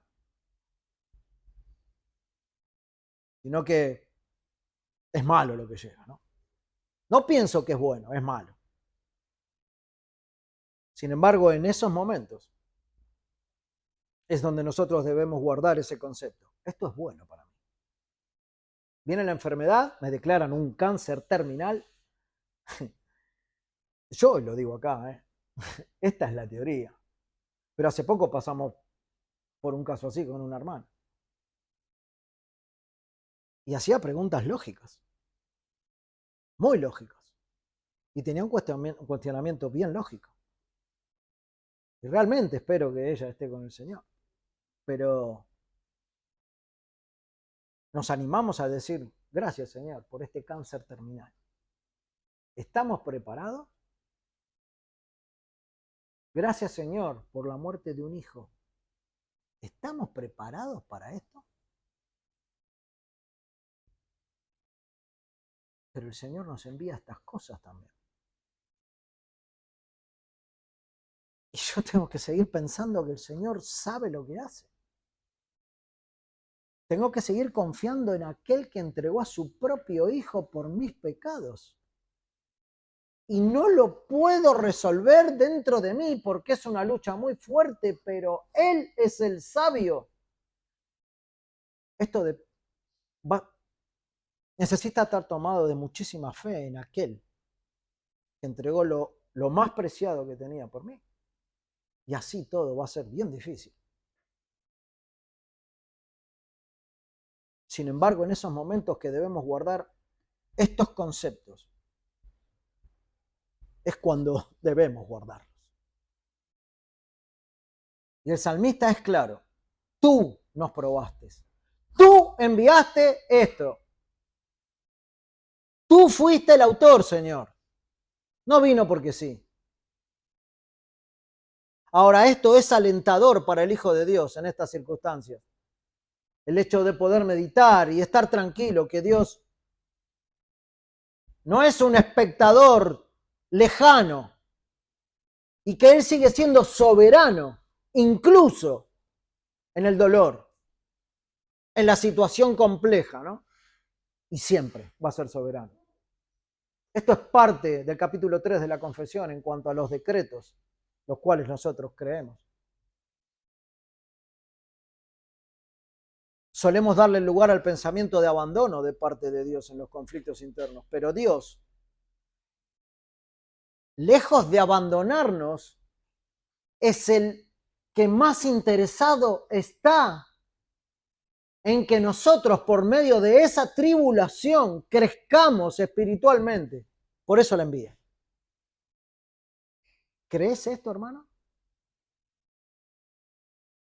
Speaker 1: sino que es malo lo que llega, ¿no? No pienso que es bueno, es malo. Sin embargo, en esos momentos es donde nosotros debemos guardar ese concepto. Esto es bueno para mí. Viene la enfermedad, me declaran un cáncer terminal. Yo lo digo acá, ¿eh? Esta es la teoría. Pero hace poco pasamos por un caso así con una hermana. Y hacía preguntas lógicas. muy lógicos. Y tenía un cuestionamiento bien lógico. Y realmente espero que ella esté con el Señor. Pero nos animamos a decir, gracias Señor por este cáncer terminal. ¿Estamos preparados? Gracias Señor por la muerte de un hijo. ¿Estamos preparados para esto? Pero el Señor nos envía estas cosas también. Y yo tengo que seguir pensando que el Señor sabe lo que hace. Tengo que seguir confiando en aquel que entregó a su propio Hijo por mis pecados. Y no lo puedo resolver dentro de mí porque es una lucha muy fuerte, pero Él es el sabio. Esto necesita estar tomado de muchísima fe en aquel que entregó lo más preciado que tenía por mí. Y así todo va a ser bien difícil. Sin embargo, en esos momentos que debemos guardar estos conceptos, es cuando debemos guardarlos. Y el salmista es claro, tú nos probaste, tú enviaste esto, tú fuiste el autor, Señor, no vino porque sí. Ahora, esto es alentador para el Hijo de Dios en estas circunstancias. El hecho de poder meditar y estar tranquilo que Dios no es un espectador lejano y que Él sigue siendo soberano, incluso en el dolor, en la situación compleja, ¿no? Y siempre va a ser soberano. Esto es parte del capítulo 3 de la confesión en cuanto a los decretos, los cuales nosotros creemos. Solemos darle lugar al pensamiento de abandono de parte de Dios en los conflictos internos, pero Dios, lejos de abandonarnos, es el que más interesado está en que nosotros, por medio de esa tribulación, crezcamos espiritualmente. Por eso la envía. ¿Crees esto, hermano?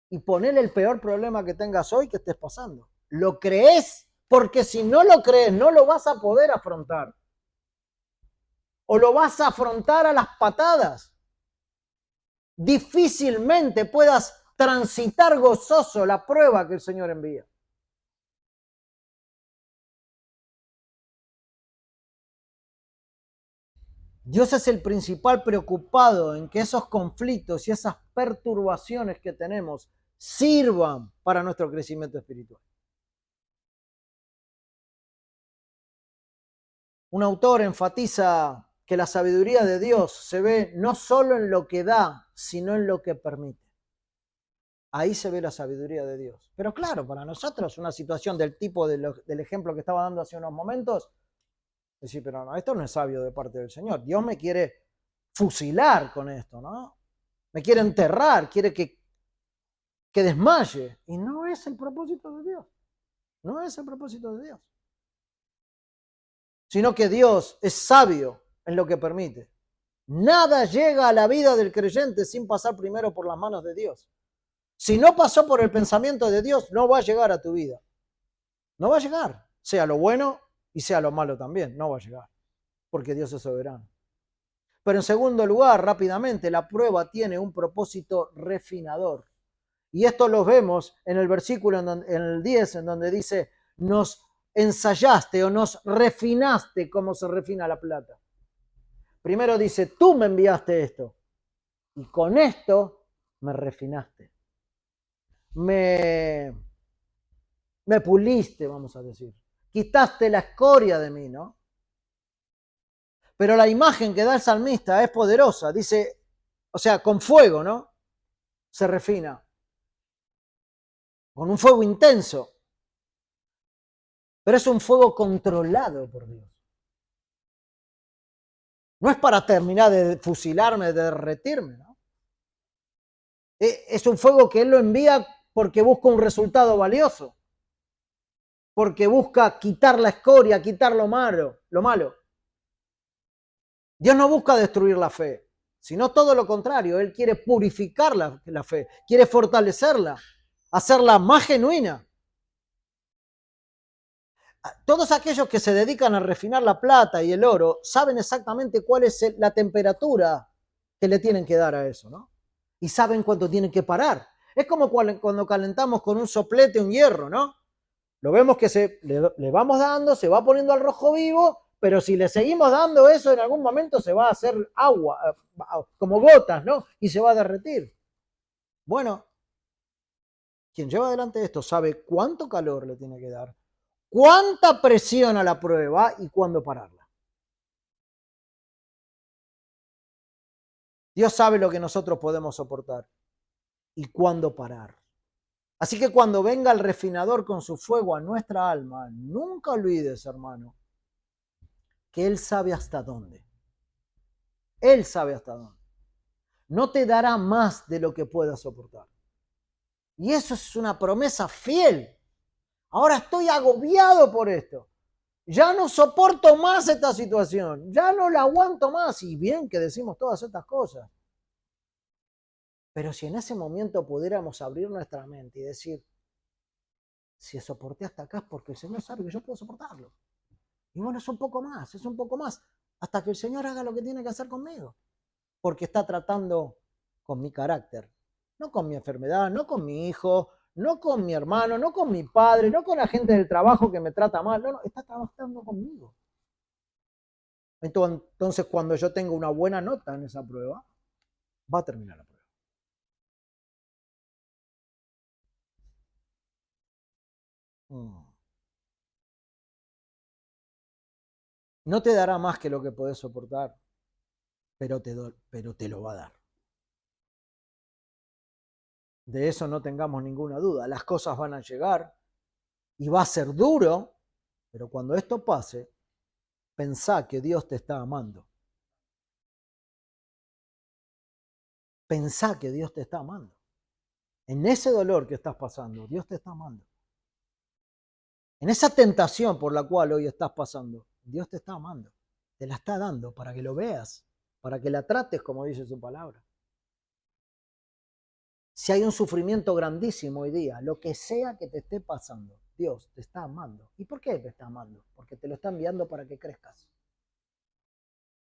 Speaker 1: Y ponele el peor problema que tengas hoy que estés pasando. ¿Lo crees? Porque si no lo crees, no lo vas a poder afrontar. O lo vas a afrontar a las patadas. Difícilmente puedas transitar gozoso la prueba que el Señor envía. Dios es el principal preocupado en que esos conflictos y esas perturbaciones que tenemos sirvan para nuestro crecimiento espiritual. Un autor enfatiza que la sabiduría de Dios se ve no solo en lo que da, sino en lo que permite. Ahí se ve la sabiduría de Dios. Pero claro, para nosotros una situación del tipo del ejemplo que estaba dando hace unos momentos, decir, pero no, esto no es sabio de parte del Señor. Dios me quiere fusilar con esto, ¿no? Me quiere enterrar, quiere que desmaye. Y no es el propósito de Dios. No es el propósito de Dios. Sino que Dios es sabio en lo que permite. Nada llega a la vida del creyente sin pasar primero por las manos de Dios. Si no pasó por el pensamiento de Dios, no va a llegar a tu vida. No va a llegar. Sea lo bueno y sea lo malo también. No va a llegar. Porque Dios es soberano. Pero en segundo lugar, rápidamente, la prueba tiene un propósito refinador. Y esto lo vemos en el versículo en el 10, en donde dice, nos ensayaste o nos refinaste como se refina la plata. Primero dice, tú me enviaste esto. Y con esto me refinaste. Me puliste, vamos a decir. Quitaste la escoria de mí, ¿no? Pero la imagen que da el salmista es poderosa. Dice, o sea, con fuego, ¿no? Se refina. Con un fuego intenso. Pero es un fuego controlado por Dios. No es para terminar de fusilarme, de derretirme, ¿no? Es un fuego que Él lo envía porque busca un resultado valioso. Porque busca quitar la escoria, quitar lo malo. Dios no busca destruir la fe, sino todo lo contrario. Él quiere purificar la fe, quiere fortalecerla, hacerla más genuina. Todos aquellos que se dedican a refinar la plata y el oro saben exactamente cuál es la temperatura que le tienen que dar a eso, ¿no? Y saben cuánto tienen que parar. Es como cuando calentamos con un soplete un hierro, ¿no? Lo vemos que le vamos dando, se va poniendo al rojo vivo, pero si le seguimos dando eso, en algún momento se va a hacer agua, como gotas, ¿no? Y se va a derretir. Bueno, quien lleva adelante esto sabe cuánto calor le tiene que dar, cuánta presión a la prueba y cuándo pararla. Dios sabe lo que nosotros podemos soportar y cuándo parar. Así que cuando venga el refinador con su fuego a nuestra alma, nunca olvides, hermano, que Él sabe hasta dónde. Él sabe hasta dónde. No te dará más de lo que puedas soportar. Y eso es una promesa fiel. Ahora estoy agobiado por esto. Ya no soporto más esta situación. Ya no la aguanto más. Y bien que decimos todas estas cosas. Pero si en ese momento pudiéramos abrir nuestra mente y decir, si soporté hasta acá es porque el Señor sabe que yo puedo soportarlo. Y bueno, es un poco más, hasta que el Señor haga lo que tiene que hacer conmigo. Porque está tratando con mi carácter, no con mi enfermedad, no con mi hijo, no con mi hermano, no con mi padre, no con la gente del trabajo que me trata mal, no, está trabajando conmigo. Entonces, cuando yo tengo una buena nota en esa prueba, va a terminar la prueba. No te dará más que lo que podés soportar, pero te lo va a dar. De eso no tengamos ninguna duda. Las cosas van a llegar y va a ser duro, pero cuando esto pase, pensá que Dios te está amando. Pensá que Dios te está amando. En ese dolor que estás pasando, Dios te está amando. En esa tentación por la cual hoy estás pasando, Dios te está amando. Te la está dando para que lo veas, para que la trates como dice su palabra. Si hay un sufrimiento grandísimo hoy día, lo que sea que te esté pasando, Dios te está amando. ¿Y por qué te está amando? Porque te lo está enviando para que crezcas.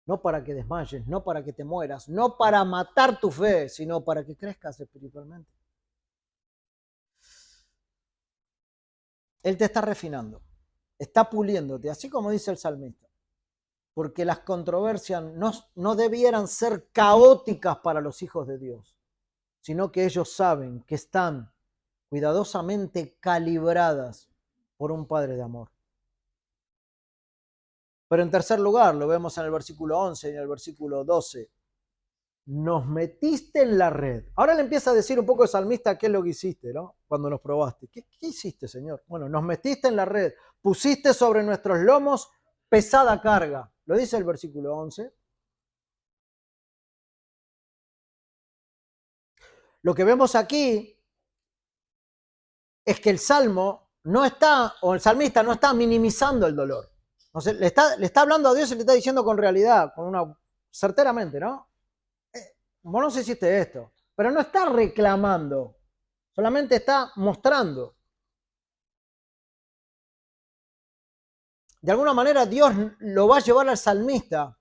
Speaker 1: No para que desmayes, no para que te mueras, no para matar tu fe, sino para que crezcas espiritualmente. Él te está refinando, está puliéndote, así como dice el salmista. Porque las controversias no debieran ser caóticas para los hijos de Dios, sino que ellos saben que están cuidadosamente calibradas por un Padre de amor. Pero en tercer lugar, lo vemos en el versículo 11 y en el versículo 12, nos metiste en la red. Ahora le empieza a decir un poco el salmista qué es lo que hiciste, ¿no? Cuando nos probaste. ¿Qué hiciste, Señor? Bueno, nos metiste en la red, pusiste sobre nuestros lomos pesada carga. Lo dice el versículo 11. Lo que vemos aquí es que el salmo no está, o el salmista no está minimizando el dolor. Entonces, le está hablando a Dios y le está diciendo con realidad, certeramente, ¿no? Vos no hiciste esto, pero no está reclamando, solamente está mostrando. De alguna manera Dios lo va a llevar al salmista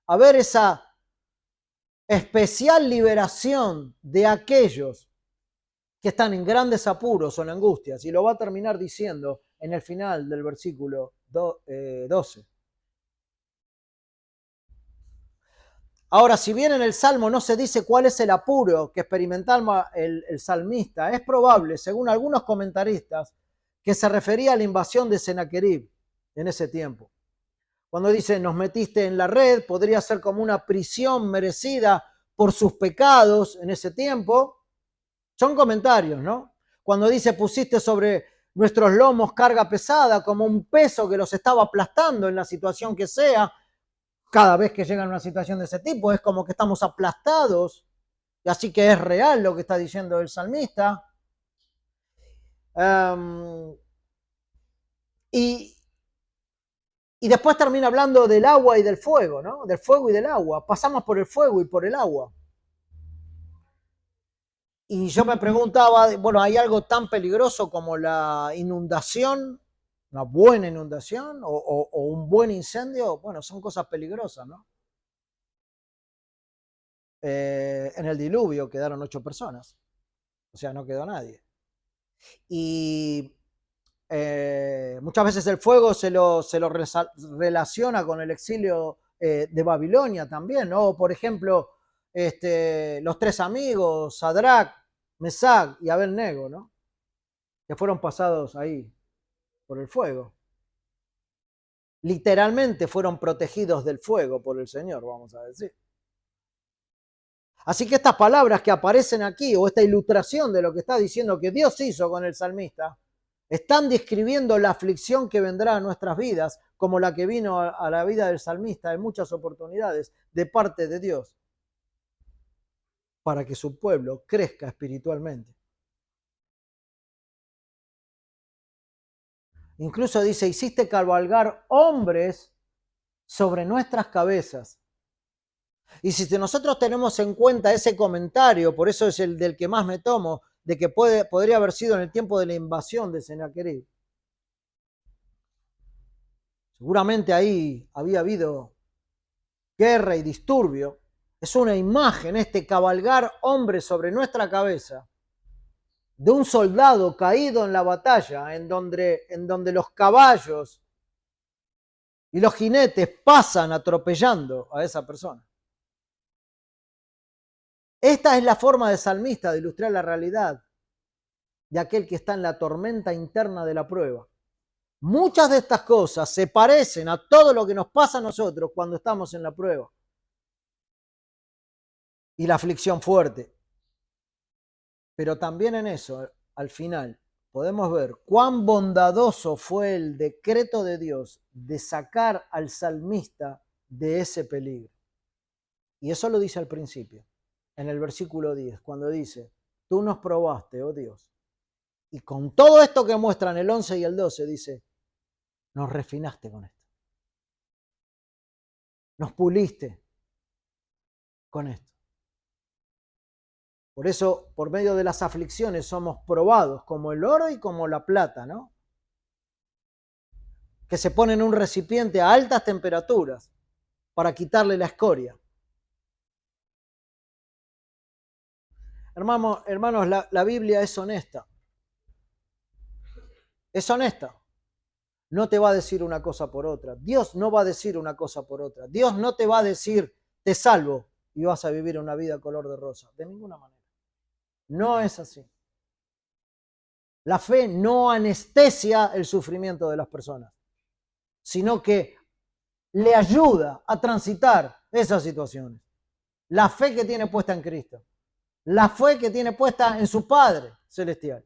Speaker 1: a ver esa especial liberación de aquellos que están en grandes apuros o en angustias, y lo va a terminar diciendo en el final del versículo 12. Ahora, si bien en el Salmo no se dice cuál es el apuro que experimentaba el salmista, es probable, según algunos comentaristas, que se refería a la invasión de Sennacherib en ese tiempo. Cuando dice, nos metiste en la red, podría ser como una prisión merecida por sus pecados en ese tiempo. Son comentarios, ¿no? Cuando dice, pusiste sobre nuestros lomos carga pesada, como un peso que los estaba aplastando en la situación que sea. Cada vez que llega a una situación de ese tipo, es como que estamos aplastados, y así que es real lo que está diciendo el salmista. Y Y después termina hablando del agua y del fuego, ¿no? Del fuego y del agua. Pasamos por el fuego y por el agua. Y yo me preguntaba, bueno, ¿hay algo tan peligroso como la inundación? ¿Una buena inundación o un buen incendio? Bueno, son cosas peligrosas, ¿no? En el diluvio quedaron 8 personas, o sea, no quedó nadie. Y muchas veces el fuego se lo relaciona con el exilio de Babilonia también, ¿no? Por ejemplo, los 3 amigos, Sadrach, Mesach y Abednego, ¿no? Que fueron pasados ahí por el fuego. Literalmente fueron protegidos del fuego por el Señor, vamos a decir. Así que estas palabras que aparecen aquí, o esta ilustración de lo que está diciendo que Dios hizo con el salmista, están describiendo la aflicción que vendrá a nuestras vidas, como la que vino a la vida del salmista en muchas oportunidades de parte de Dios, para que su pueblo crezca espiritualmente. Incluso dice, hiciste cabalgar hombres sobre nuestras cabezas. Y si nosotros tenemos en cuenta ese comentario, por eso es el del que más me tomo, de que podría haber sido en el tiempo de la invasión de Sennacherib. Seguramente ahí había habido guerra y disturbio. Es una imagen cabalgar hombres sobre nuestra cabeza de un soldado caído en la batalla, en donde los caballos y los jinetes pasan atropellando a esa persona. Esta es la forma de salmista de ilustrar la realidad de aquel que está en la tormenta interna de la prueba. Muchas de estas cosas se parecen a todo lo que nos pasa a nosotros cuando estamos en la prueba y la aflicción fuerte. Pero también en eso, al final, podemos ver cuán bondadoso fue el decreto de Dios de sacar al salmista de ese peligro. Y eso lo dice al principio, en el versículo 10, cuando dice, tú nos probaste, oh Dios. Y con todo esto que muestran el 11 y el 12, dice, nos refinaste con esto. Nos puliste con esto. Por eso, por medio de las aflicciones somos probados como el oro y como la plata, ¿no? Que se pone en un recipiente a altas temperaturas para quitarle la escoria. Hermanos, la Biblia es honesta. Es honesta. No te va a decir una cosa por otra. Dios no va a decir una cosa por otra. Dios no te va a decir, te salvo y vas a vivir una vida color de rosa. De ninguna manera. No es así. La fe no anestesia el sufrimiento de las personas, sino que le ayuda a transitar esas situaciones. La fe que tiene puesta en Cristo. La fe que tiene puesta en su Padre Celestial.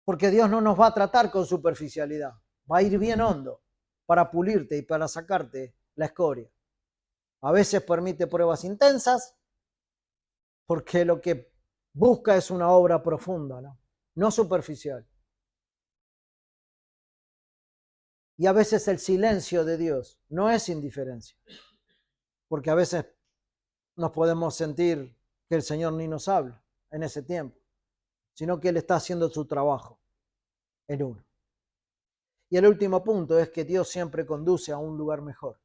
Speaker 1: Porque Dios no nos va a tratar con superficialidad. Va a ir bien hondo para pulirte y para sacarte la escoria. A veces permite pruebas intensas porque lo que busca es una obra profunda, no superficial. Y a veces el silencio de Dios no es indiferencia, porque a veces nos podemos sentir que el Señor ni nos habla en ese tiempo, sino que Él está haciendo su trabajo en uno. Y el último punto es que Dios siempre conduce a un lugar mejor.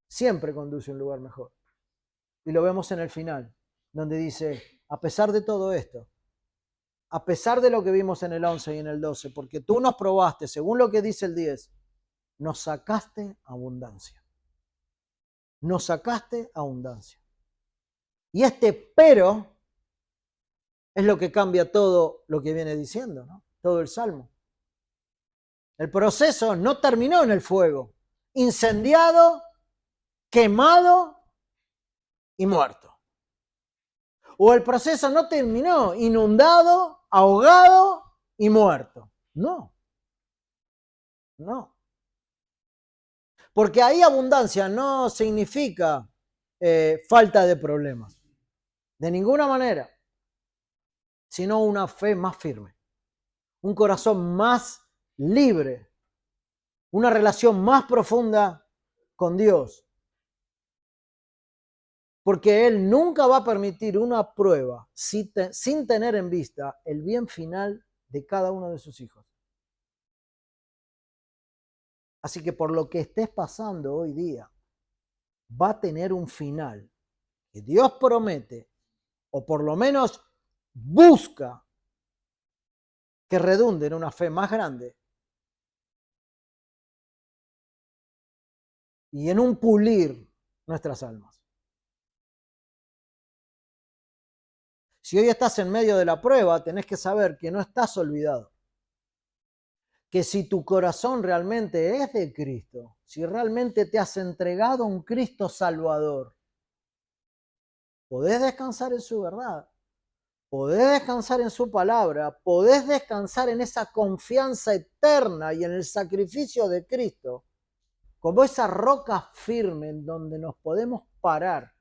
Speaker 1: Siempre conduce a un lugar mejor. Y lo vemos en el final, donde dice, a pesar de todo esto, a pesar de lo que vimos en el 11 y en el 12, porque tú nos probaste, según lo que dice el 10, nos sacaste abundancia. Nos sacaste abundancia. Y pero es lo que cambia todo lo que viene diciendo, ¿no? Todo el Salmo. El proceso no terminó en el fuego, incendiado, quemado y muerto. O el proceso no terminó inundado, ahogado y muerto. No. No. Porque ahí abundancia no significa falta de problemas. De ninguna manera. Sino una fe más firme. Un corazón más libre, una relación más profunda con Dios. Porque Él nunca va a permitir una prueba sin tener en vista el bien final de cada uno de sus hijos. Así que por lo que estés pasando hoy día, va a tener un final que Dios promete, o por lo menos busca que redunde en una fe más grande y en un pulir nuestras almas. Si hoy estás en medio de la prueba, tenés que saber que no estás olvidado. Que si tu corazón realmente es de Cristo, si realmente te has entregado a un Cristo Salvador, podés descansar en su verdad, podés descansar en su palabra, podés descansar en esa confianza eterna y en el sacrificio de Cristo, como esa roca firme en donde nos podemos parar,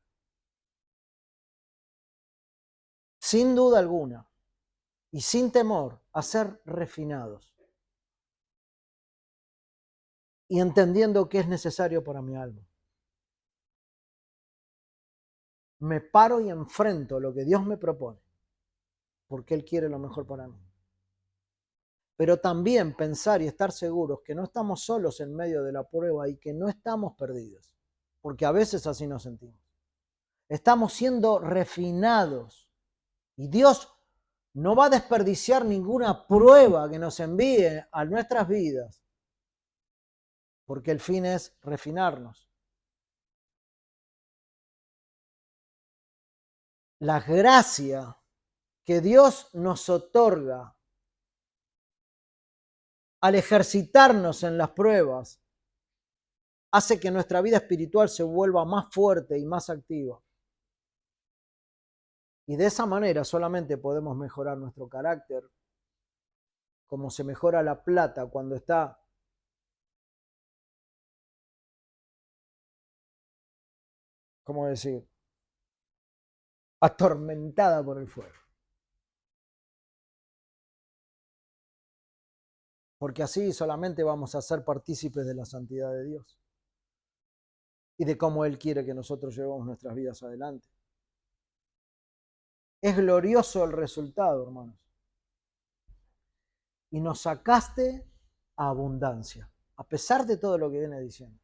Speaker 1: sin duda alguna, y sin temor a ser refinados, y entendiendo que es necesario para mi alma. Me paro y enfrento lo que Dios me propone, porque Él quiere lo mejor para mí. Pero también pensar y estar seguros que no estamos solos en medio de la prueba y que no estamos perdidos, porque a veces así nos sentimos. Estamos siendo refinados y Dios no va a desperdiciar ninguna prueba que nos envíe a nuestras vidas, porque el fin es refinarnos. La gracia que Dios nos otorga al ejercitarnos en las pruebas hace que nuestra vida espiritual se vuelva más fuerte y más activa. Y de esa manera solamente podemos mejorar nuestro carácter, como se mejora la plata cuando está ¿cómo decir? Atormentada por el fuego. Porque así solamente vamos a ser partícipes de la santidad de Dios y de cómo Él quiere que nosotros llevemos nuestras vidas adelante. Es glorioso el resultado, hermanos. Y nos sacaste a abundancia, a pesar de todo lo que viene diciendo.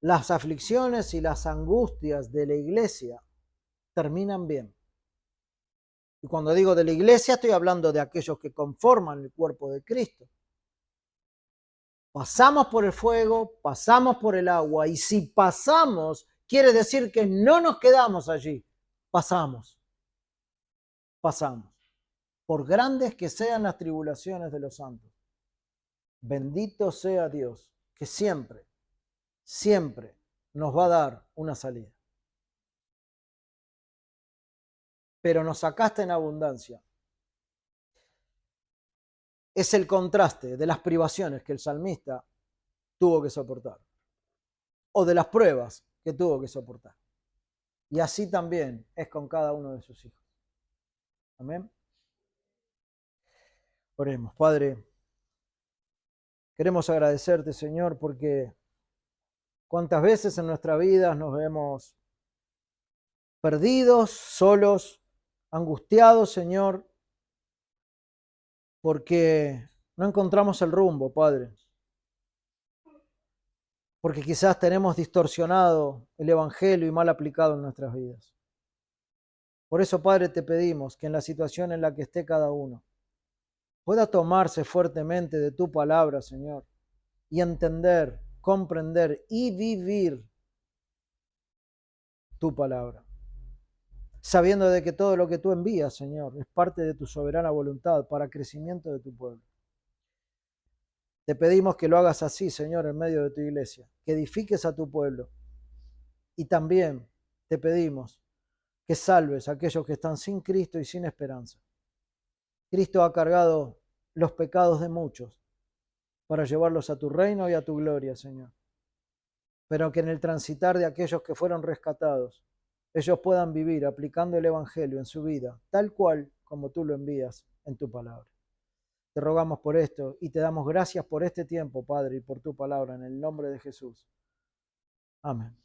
Speaker 1: Las aflicciones y las angustias de la iglesia terminan bien. Y cuando digo de la iglesia, estoy hablando de aquellos que conforman el cuerpo de Cristo. Pasamos por el fuego, pasamos por el agua, y si pasamos, quiere decir que no nos quedamos allí. Pasamos. Por grandes que sean las tribulaciones de los santos. Bendito sea Dios, que siempre, siempre nos va a dar una salida. Pero nos sacaste en abundancia. Es el contraste de las privaciones que el salmista tuvo que soportar, o de las pruebas que tuvo que soportar. Y así también es con cada uno de sus hijos. Amén. Oremos, Padre. Queremos agradecerte, Señor, porque cuántas veces en nuestra vida nos vemos perdidos, solos, angustiados, Señor, porque no encontramos el rumbo, Padre. Porque quizás tenemos distorsionado el Evangelio y mal aplicado en nuestras vidas. Por eso, Padre, te pedimos que en la situación en la que esté cada uno, pueda tomarse fuertemente de tu palabra, Señor, y entender, comprender y vivir tu palabra, sabiendo de que todo lo que tú envías, Señor, es parte de tu soberana voluntad para crecimiento de tu pueblo. Te pedimos que lo hagas así, Señor, en medio de tu iglesia, que edifiques a tu pueblo. Y también te pedimos que salves a aquellos que están sin Cristo y sin esperanza. Cristo ha cargado los pecados de muchos para llevarlos a tu reino y a tu gloria, Señor. Pero que en el transitar de aquellos que fueron rescatados, ellos puedan vivir aplicando el Evangelio en su vida, tal cual como tú lo envías en tu palabra. Te rogamos por esto y te damos gracias por este tiempo, Padre, y por tu palabra, en el nombre de Jesús. Amén.